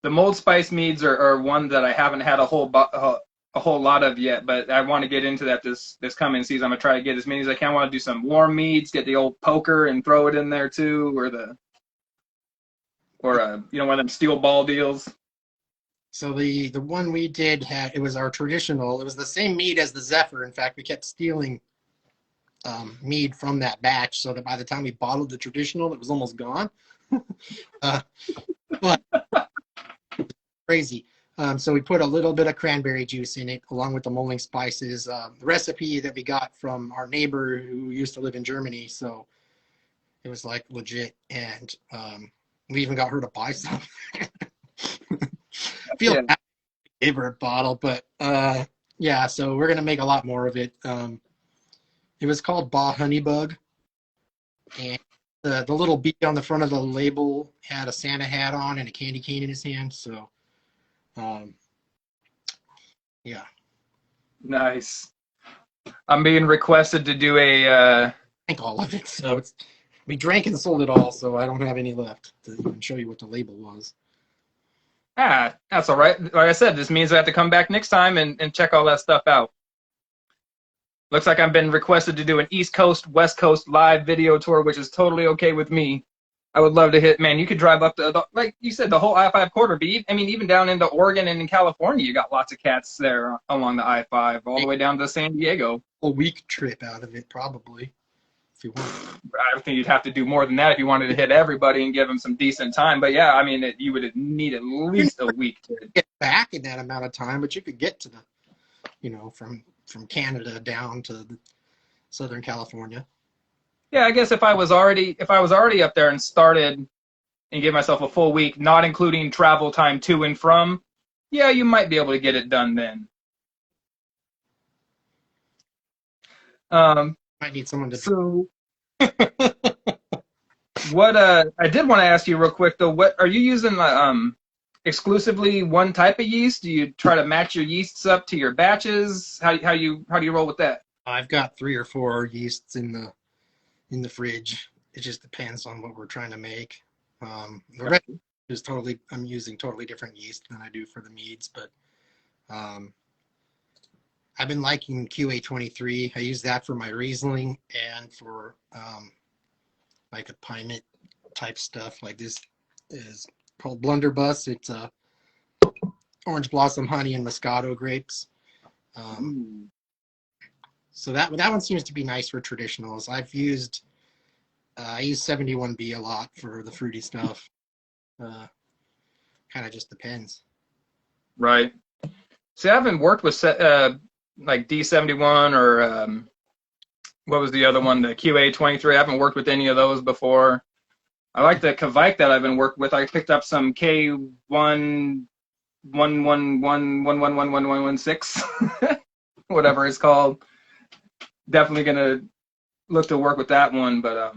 The mold spice meads are one that I haven't had a whole lot of yet, but I want to get into that this coming season. I'm gonna try to get as many as I can. I want to do some warm meads, get the old poker and throw it in there too, or one of them steel ball deals. So the one we did it was our traditional. It was the same mead as the Zephyr. In fact, we kept stealing mead from that batch, so that by the time we bottled the traditional, it was almost gone. But crazy. So we put a little bit of cranberry juice in it, along with the mulling spices. The recipe that we got from our neighbor who used to live in Germany, so it was like legit, and we even got her to buy some. I feel bad I gave her a bottle, but yeah. So we're gonna make a lot more of it. It was called Bah Honeybug, and the little bee on the front of the label had a Santa hat on and a candy cane in his hand. So, yeah. Nice. I'm being requested to do I think all of it. So we drank and sold it all. So I don't have any left to even show you what the label was. That's all right. Like I said, this means I have to come back next time and check all that stuff out. Looks like I've been requested to do an East Coast, West Coast live video tour, which is totally okay with me. I would love to hit, man, you could drive up like you said, the whole I-5 corridor. Even down into Oregon and in California, you got lots of cats there along the I-5, all the way down to San Diego. A week trip out of it, probably, if you want. I think you'd have to do more than that if you wanted to hit everybody and give them some decent time. But yeah, you would need at least a week to get back in that amount of time, but you could get to from Canada down to Southern California. Yeah, I guess if I was already up there and started and gave myself a full week, not including travel time to and from, yeah, you might be able to get it done then. Might need someone to. So What I did want to ask you real quick though, what are you using exclusively one type of yeast? Do you try to match your yeasts up to your batches? How do you roll with that? I've got 3 or 4 yeasts in the fridge. It just depends on what we're trying to make. The red is totally, I'm using totally different yeast than I do for the meads, but um, I've been liking QA23. I use that for my Riesling and for like a Piment type stuff. Like this is called Blunderbuss. It's orange blossom honey and Moscato grapes. So that one seems to be nice for traditionals. I use 71B a lot for the fruity stuff. Kind of just depends. Right. See, I haven't worked with like D71 or what was the other one, the QA23. I haven't worked with any of those before. I like the Kvike that I've been working with. I picked up some K111111116, whatever it's called. Definitely gonna look to work with that one, but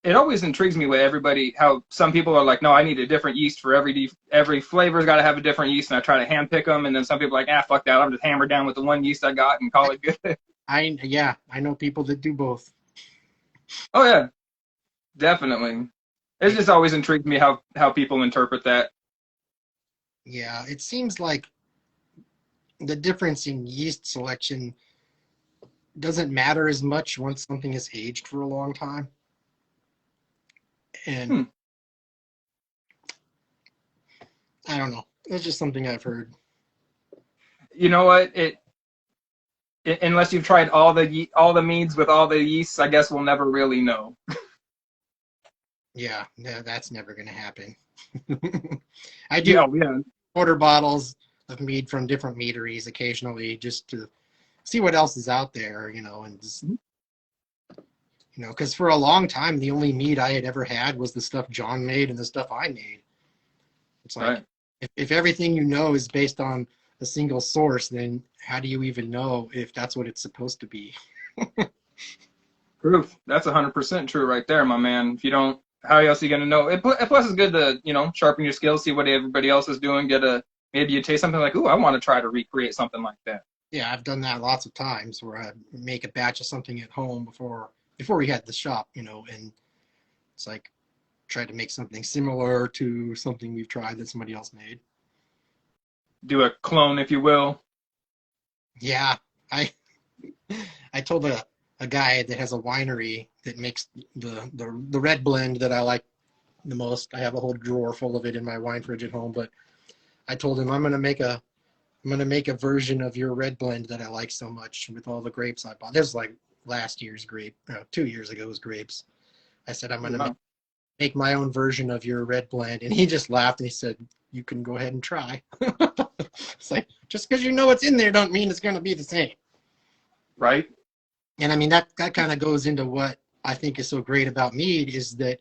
it always intrigues me with everybody how some people are like, no, I need a different yeast for every flavor's got to have a different yeast, and I try to hand pick them, and then some people are like, fuck that, I'm just hammered down with the one yeast I got and call it good. I know people that do both. Oh yeah, definitely. It's just always intrigued me how people interpret that. Yeah, it seems like the difference in yeast selection doesn't matter as much once something is aged for a long time. And I don't know. It's just something I've heard. You know what? Unless you've tried all the meads with all the yeasts, I guess we'll never really know. Yeah, that's never going to happen. I do order bottles of mead from different meaderies occasionally just to see what else is out there, and just, because for a long time, the only mead I had ever had was the stuff John made and the stuff I made. It's like, right. if everything is based on a single source, then how do you even know if that's what it's supposed to be? Proof. That's 100% true right there, my man. If you don't, how else are you going to know? Plus, it's good to, sharpen your skills, see what everybody else is doing, maybe you taste something like, ooh, I want to try to recreate something like that. Yeah, I've done that lots of times where I make a batch of something at home before we had the shop, and it's like try to make something similar to something we've tried that somebody else made. Do a clone, if you will. Yeah, I told a guy that has a winery that makes the red blend that I like the most. I have a whole drawer full of it in my wine fridge at home, but I told him I'm gonna make a version of your red blend that I like so much with all the grapes I bought. This is like last year's 2 years ago's grapes. I said I'm gonna make my own version of your red blend, and he just laughed and he said, "You can go ahead and try." It's like, just because you know what's in there don't mean it's gonna be the same. Right. And I mean that kind of goes into what I think is so great about mead is that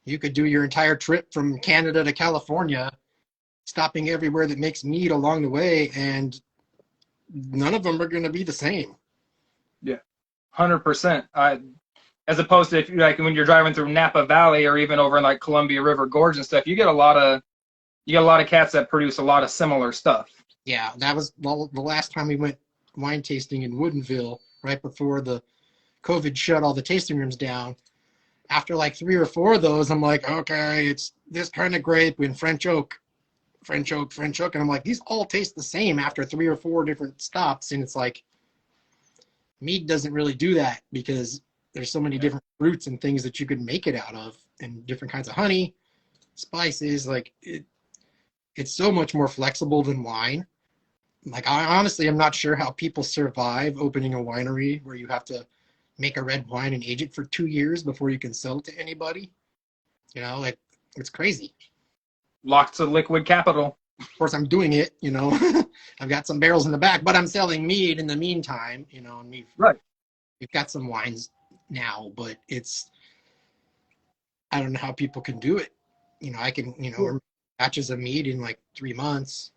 you could do your entire trip from Canada to California, stopping everywhere that makes mead along the way, and none of them are going to be the same. Yeah, 100%. As opposed to when you're driving through Napa Valley or even over in like Columbia River Gorge and stuff, you get a lot of cats that produce a lot of similar stuff. Yeah, that was the last time we went wine tasting in Woodinville, right before the COVID shut all the tasting rooms down. After like 3 or 4 of those, I'm like, okay, it's this kind of grape in French oak. And I'm like, these all taste the same after 3 or 4 different stops. And it's like, mead doesn't really do that because there's so many different fruits and things that you could make it out of, and different kinds of honey, spices. Like it's so much more flexible than wine. Like I honestly am not sure how people survive opening a winery where you have to make a red wine and age it for 2 years before you can sell it to anybody. Like it's crazy. Lots of liquid capital. Of course, I'm doing it. I've got some barrels in the back, but I'm selling mead in the meantime. And we've got some wines now, but I don't know how people can do it. I can batches of mead in like 3 months.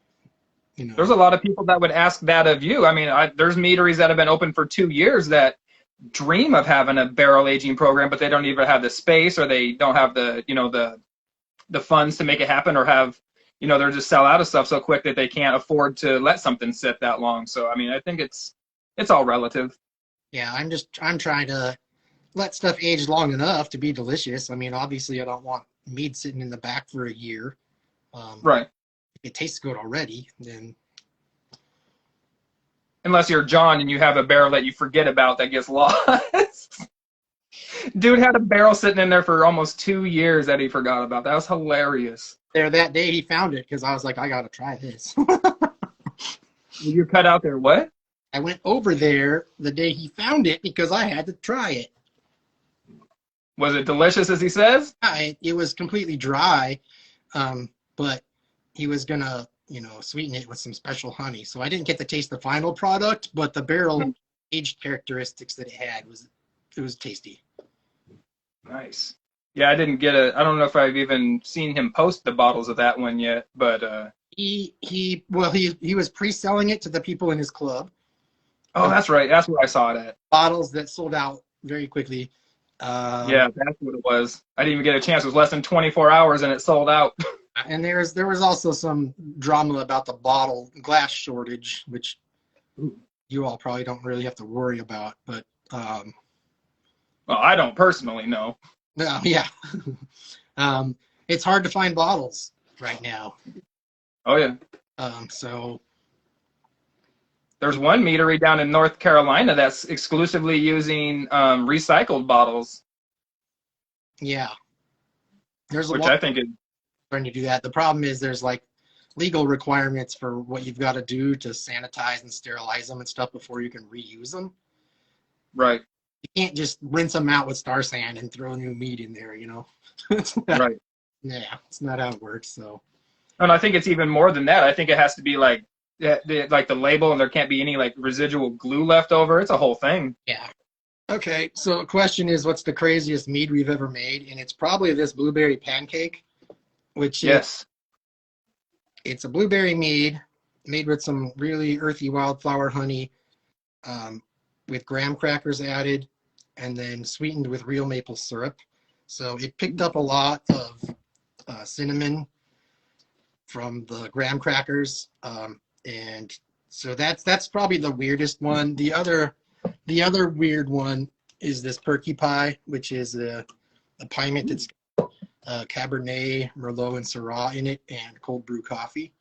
There's a lot of people that would ask that of you. I mean, there's meaderies that have been open for 2 years that dream of having a barrel aging program, but they don't even have the space, or they don't have the, the funds to make it happen, or have, they're just sell out of stuff so quick that they can't afford to let something sit that long. So, I mean, I think it's all relative. Yeah, I'm trying to let stuff age long enough to be delicious. I mean, obviously, I don't want mead sitting in the back for a year. Right. If it tastes good already, then Unless you're John and you have a barrel that you forget about that gets lost. Dude had a barrel sitting in there for almost 2 years that he forgot about. That was hilarious. there that day he found it because I was like, I gotta try this. You're cut out there. What? I went over there the day he found it because I had to try it. Was it delicious, as he says? It was completely dry, but he was gonna, sweeten it with some special honey. So I didn't get to taste the final product, but the barrel aged characteristics that it had it was tasty. Nice. Yeah, I didn't get I don't know if I've even seen him post the bottles of that one yet, but he was pre-selling it to the people in his club. oh, that's right. That's where I saw it at. Bottles that sold out very quickly. Yeah, that's what it was. I didn't even get a chance. It was less than 24 hours and it sold out. And there was also some drama about the bottle glass shortage, which you all probably don't really have to worry about. But well, I don't personally know. no, yeah, it's hard to find bottles right now. Oh yeah. So There's one meadery down in North Carolina that's exclusively using recycled bottles. Yeah, there's a which lot I think is trying to do that. The problem is there's like legal requirements for what you've got to do to sanitize and sterilize them and stuff before you can reuse them. right. You can't just rinse them out with Star Sand and throw new meat in there, Right. Yeah, it's not how it works. So, And I think it's even more than that. I think it has to be like the label, and there can't be any like residual glue left over. It's a whole thing. yeah. Okay, so the question is, what's the craziest mead we've ever made? And it's probably this blueberry pancake, which Yes. it's a blueberry mead made with some really earthy wildflower honey, with graham crackers added, and then sweetened with real maple syrup. So it picked up a lot of cinnamon from the graham crackers, and so that's probably the weirdest one. The other weird one is this perky pie, which is a pie mint that's Cabernet, Merlot, and Syrah in it, and cold brew coffee.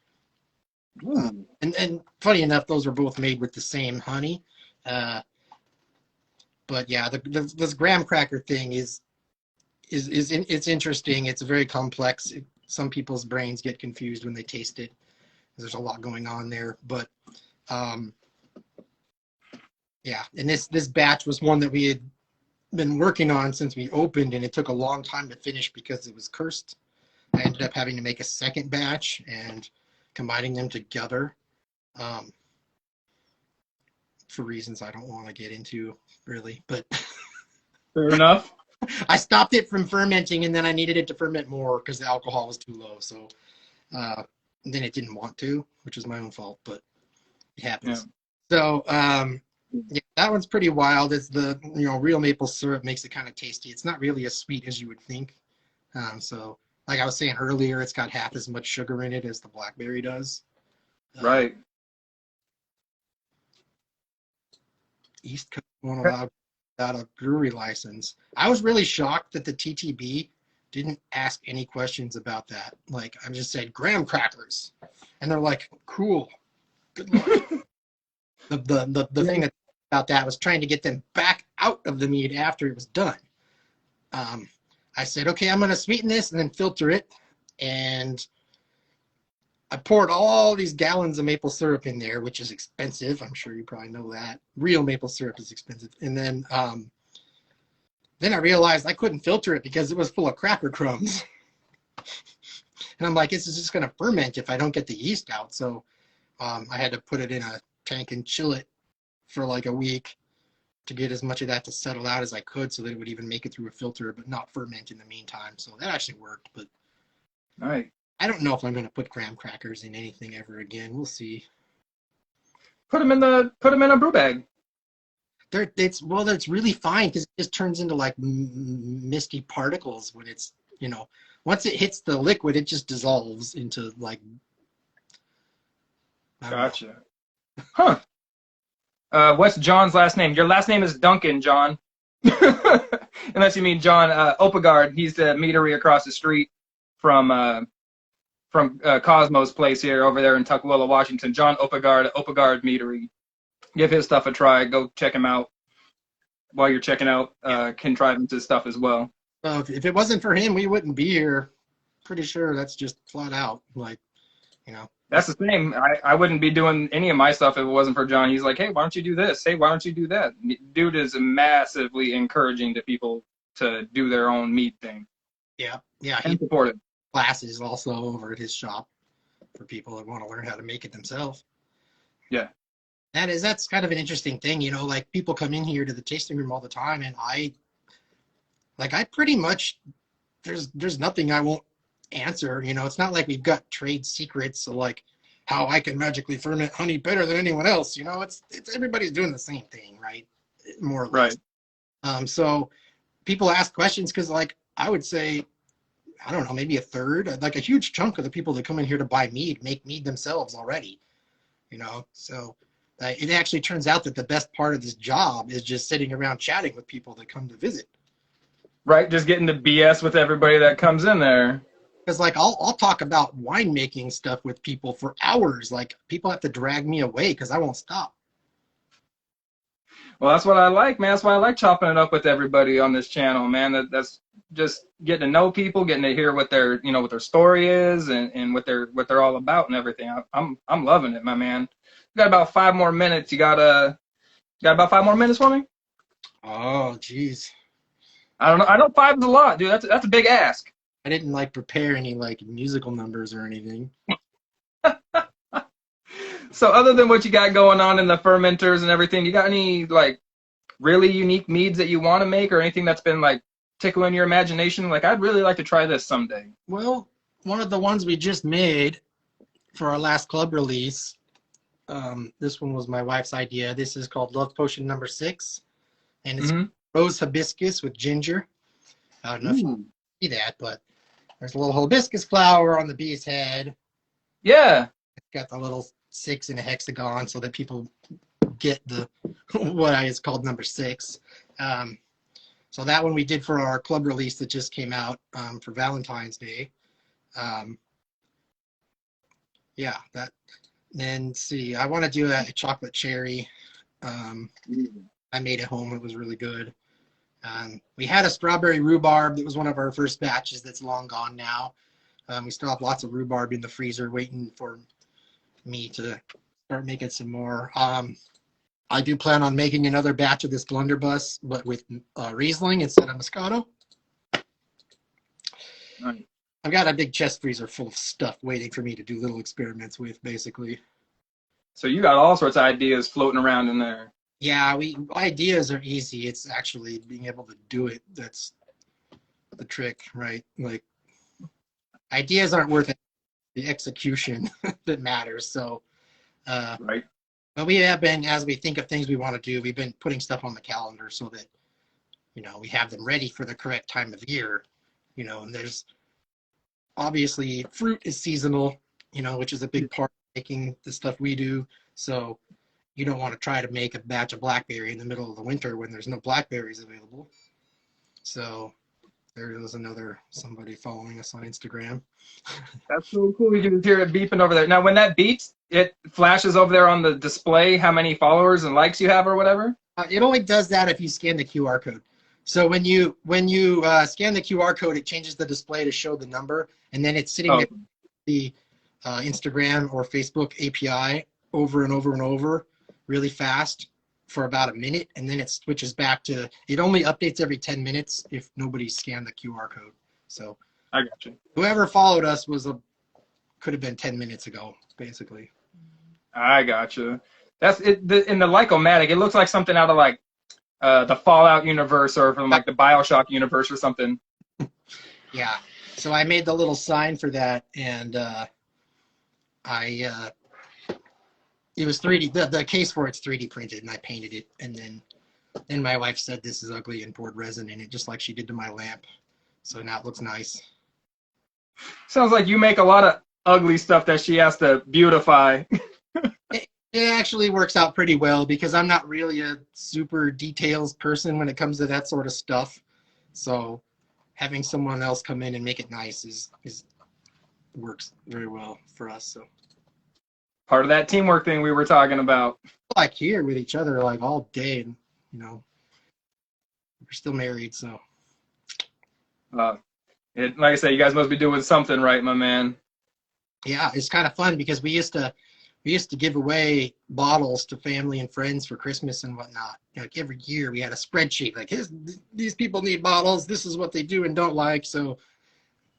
And funny enough, those are both made with the same honey. But yeah, this graham cracker thing is it's interesting. It's very complex. Some people's brains get confused when they taste it. There's a lot going on there, but yeah. And this batch was one that we had been working on since we opened, and it took a long time to finish because it was cursed. I ended up having to make a second batch and combining them together, for reasons I don't want to get into really, but Fair enough. I stopped it from fermenting, and then I needed it to ferment more because the alcohol was too low. So then it didn't want to, which was my own fault, but it happens. Yeah. So yeah, that one's pretty wild. It's the real maple syrup makes it kind of tasty. It's not really as sweet as you would think. So like I was saying earlier, it's got half as much sugar in it as the Blackberry does. Right. East Coast won't allow without a brewery license. I was really shocked that the TTB didn't ask any questions about that. Like, I just said graham crackers, and they're like, cool, good luck. The thing about that was trying to get them back out of the mead after it was done. I said, okay, I'm going to sweeten this and then filter it, and I poured all these gallons of maple syrup in there, which is expensive. I'm sure you probably know that. Real maple syrup is expensive. And then I realized I couldn't filter it because it was full of cracker crumbs. And I'm like, this is just going to ferment if I don't get the yeast out. So I had to put it in a tank and chill it for like a week to get as much of that to settle out as I could so that it would even make it through a filter but not ferment in the meantime. So that actually worked. But All right. I don't know if I'm going to put graham crackers in anything ever again. We'll see. Put them in a brew bag. It's really fine because it just turns into like misty particles when it's, once it hits the liquid, it just dissolves into like, I don't know. Gotcha. Huh. What's John's last name? Your last name is Duncan, John. Unless you mean John Opegard. He's the meadery across the street from Cosmo's place here over there in Tukwila, Washington. John Opegard Meadery. Give his stuff a try. Go check him out while you're checking out Contrivance's stuff as well. So if it wasn't for him, we wouldn't be here. Pretty sure that's just flat out. Like, That's the same. I wouldn't be doing any of my stuff if it wasn't for John. He's like, hey, why don't you do this? Hey, why don't you do that? Dude is massively encouraging to people to do their own meat thing. Yeah. And supportive. Classes also over at his shop for people that want to learn how to make it themselves. Yeah. That's kind of an interesting thing, like people come in here to the tasting room all the time, and I pretty much, there's nothing I won't answer. It's not like we've got trade secrets, so like how I can magically ferment honey better than anyone else. It's everybody's doing the same thing, right? More or less. Right. So people ask questions because, like, I would say, I don't know, maybe a third, like a huge chunk of the people that come in here to buy mead make mead themselves already. So it actually turns out that the best part of this job is just sitting around chatting with people that come to visit. Right, just getting to BS with everybody that comes in there. Because like I'll talk about winemaking stuff with people for hours. Like people have to drag me away because I won't stop. Well, that's what I like, man. That's why I like chopping it up with everybody on this channel, man. That's just getting to know people, getting to hear what their what their story is and what they're all about and everything. I'm loving it, my man. You got about 5 more minutes. You got about 5 more minutes for me? Oh, geez. I don't know. I know 5 is a lot, dude. That's a big ask. I didn't like prepare any like musical numbers or anything. So other than what you got going on in the fermenters and everything, you got any like really unique meads that you want to make or anything that's been like tickling your imagination? Like, I'd really like to try this someday. Well, one of the ones we just made for our last club release, this one was my wife's idea. This is called Love Potion number 6, and it's rose hibiscus with ginger. I don't know if you can see that, but there's a little hibiscus flower on the bee's head. Yeah. It's got the little 6 in a hexagon so that people get the what is called number 6. So that one we did for our club release that just came out for Valentine's Day. Yeah, that. Then see, I want to do a chocolate cherry. I made it home. It was really good. We had a strawberry rhubarb. That was one of our first batches that's long gone now. We still have lots of rhubarb in the freezer waiting for me to start making some more. I do plan on making another batch of this blunderbuss, but with Riesling instead of Moscato. Nice. I've got a big chest freezer full of stuff waiting for me to do little experiments with, basically. So you got all sorts of ideas floating around in there. Yeah, ideas are easy. It's actually being able to do it that's the trick, right? Like, ideas aren't worth it. The execution that matters. So, right. But we have been, as we think of things we want to do, we've been putting stuff on the calendar so that, we have them ready for the correct time of year. And there's obviously fruit is seasonal, which is a big part of making the stuff we do. So you don't want to try to make a batch of blackberry in the middle of the winter when there's no blackberries available. So there was somebody following us on Instagram. That's so cool. You can hear it beeping over there. Now, when that beeps, it flashes over there on the display how many followers and likes you have or whatever? It only does that if you scan the QR code. So when you scan the QR code, it changes the display to show the number, and then it's sitting at the Instagram or Facebook API over and over and over really fast for about a minute, and then it switches back to, it only updates every 10 minutes if nobody's scanned the QR code. So I got you. Whoever followed us could have been 10 minutes ago, basically. I got you. That's it. In the Lycomatic, it looks like something out of like the Fallout universe or from like the BioShock universe or something. Yeah. So I made the little sign for that, and it was 3D. The case for it's 3D printed, and I painted it, and then And my wife said this is ugly and poured resin in it, just like she did to my lamp. So now it looks nice. Sounds like you make a lot of ugly stuff that she has to beautify. It actually works out pretty well because I'm not really a super details person when it comes to that sort of stuff. So having someone else come in and make it nice is works very well for us. So Part of that teamwork thing we were talking about. like here with each other like all day, and you know we're still married, so Like I said, you guys must be doing something right, my man. yeah, it's kind of fun because we used to give away bottles to family and friends for Christmas and whatnot. Like every year we had a spreadsheet like these people need bottles, this is what they do and don't like. So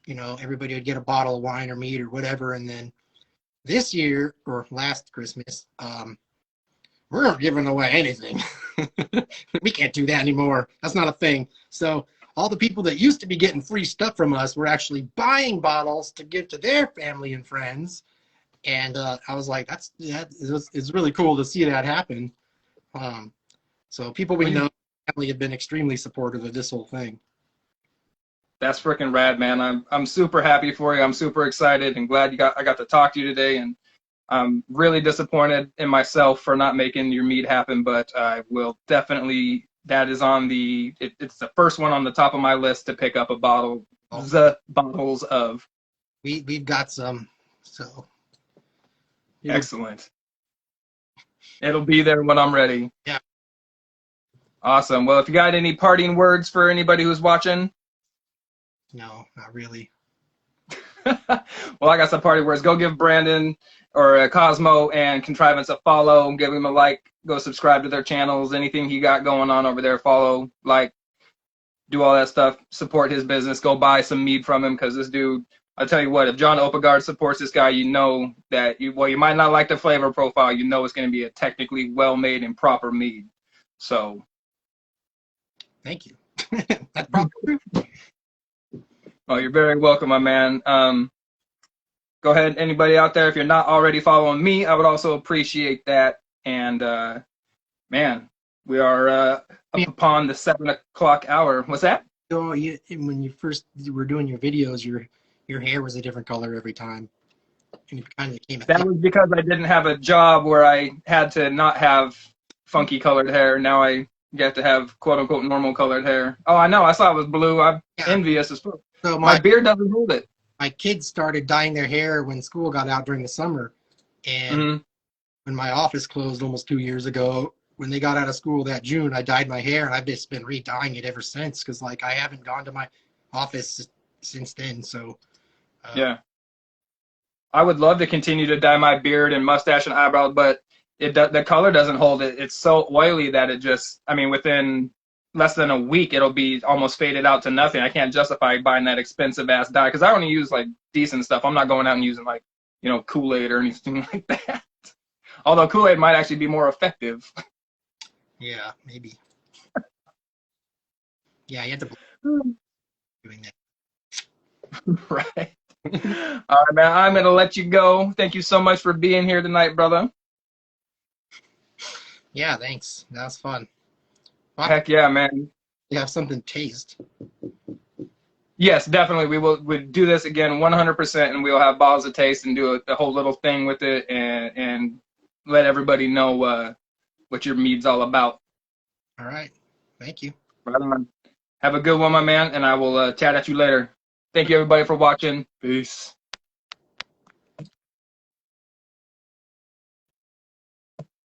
everybody would get a bottle of wine or mead or whatever. And then this year or last Christmas, we're not giving away anything. We can't do that anymore. That's not a thing. So all the people that used to be getting free stuff from us were actually buying bottles to give to their family and friends. And I was like, it's really cool to see that happen. So people we know family have been extremely supportive of this whole thing. That's freaking rad, man. I'm super happy for you. I'm super excited and glad I got to talk to you today. And I'm really disappointed in myself for not making your meet happen, but I will definitely. That is on it's the first one on the top of my list to pick up a bottle, the bottles of. We've got some, so. Excellent. It'll be there when I'm ready. Yeah. Awesome. Well, if you got any parting words for anybody who's watching. No, not really. Well, I got some parting words. Go give Brandon or Cosmo and Contrivance a follow. Give him a like. Go subscribe to their channels. Anything he got going on over there, follow, like, do all that stuff. Support his business. Go buy some mead from him because this dude, I'll tell you what, if John Opegard supports this guy, you know that, you might not like the flavor profile. You know it's going to be a technically well-made and proper mead. So. Thank you. That's probably true. Oh, you're very welcome, my man. Go ahead, anybody out there, if you're not already following me, I would also appreciate that. And, man, we are up upon the 7 o'clock hour. What's that? So when you first were doing your videos, your hair was a different color every time. And it kind of became That was because I didn't have a job where I had to not have funky colored hair. Now I get to have quote unquote normal colored hair. Oh, I know. I saw it was blue. I'm envious as fuck. So my beard doesn't hold it. My kids started dyeing their hair when school got out during the summer. And when my office closed almost 2 years ago, when they got out of school that June, I dyed my hair, and I've just been re-dyeing it ever since because, like, I haven't gone to my office since then. So, yeah. I would love to continue to dye my beard and mustache and eyebrows, but the color doesn't hold it. It's so oily that it just, I mean, within less than a week, it'll be almost faded out to nothing. I can't justify buying that expensive ass dye because I only use like decent stuff. I'm not going out and using like, Kool-Aid or anything like that. Although Kool-Aid might actually be more effective. Yeah, maybe. Yeah, you have to doing that. Right. All right, man. I'm gonna let you go. Thank you so much for being here tonight, brother. Yeah, thanks. That was fun. Heck yeah, man. You have something to taste. Yes, definitely. We'll do this again 100%, and we'll have bottles of taste and do a whole little thing with it and let everybody know what your mead's all about. All right. Thank you. Right on. Have a good one, my man, and I will chat at you later. Thank you, everybody, for watching. Peace.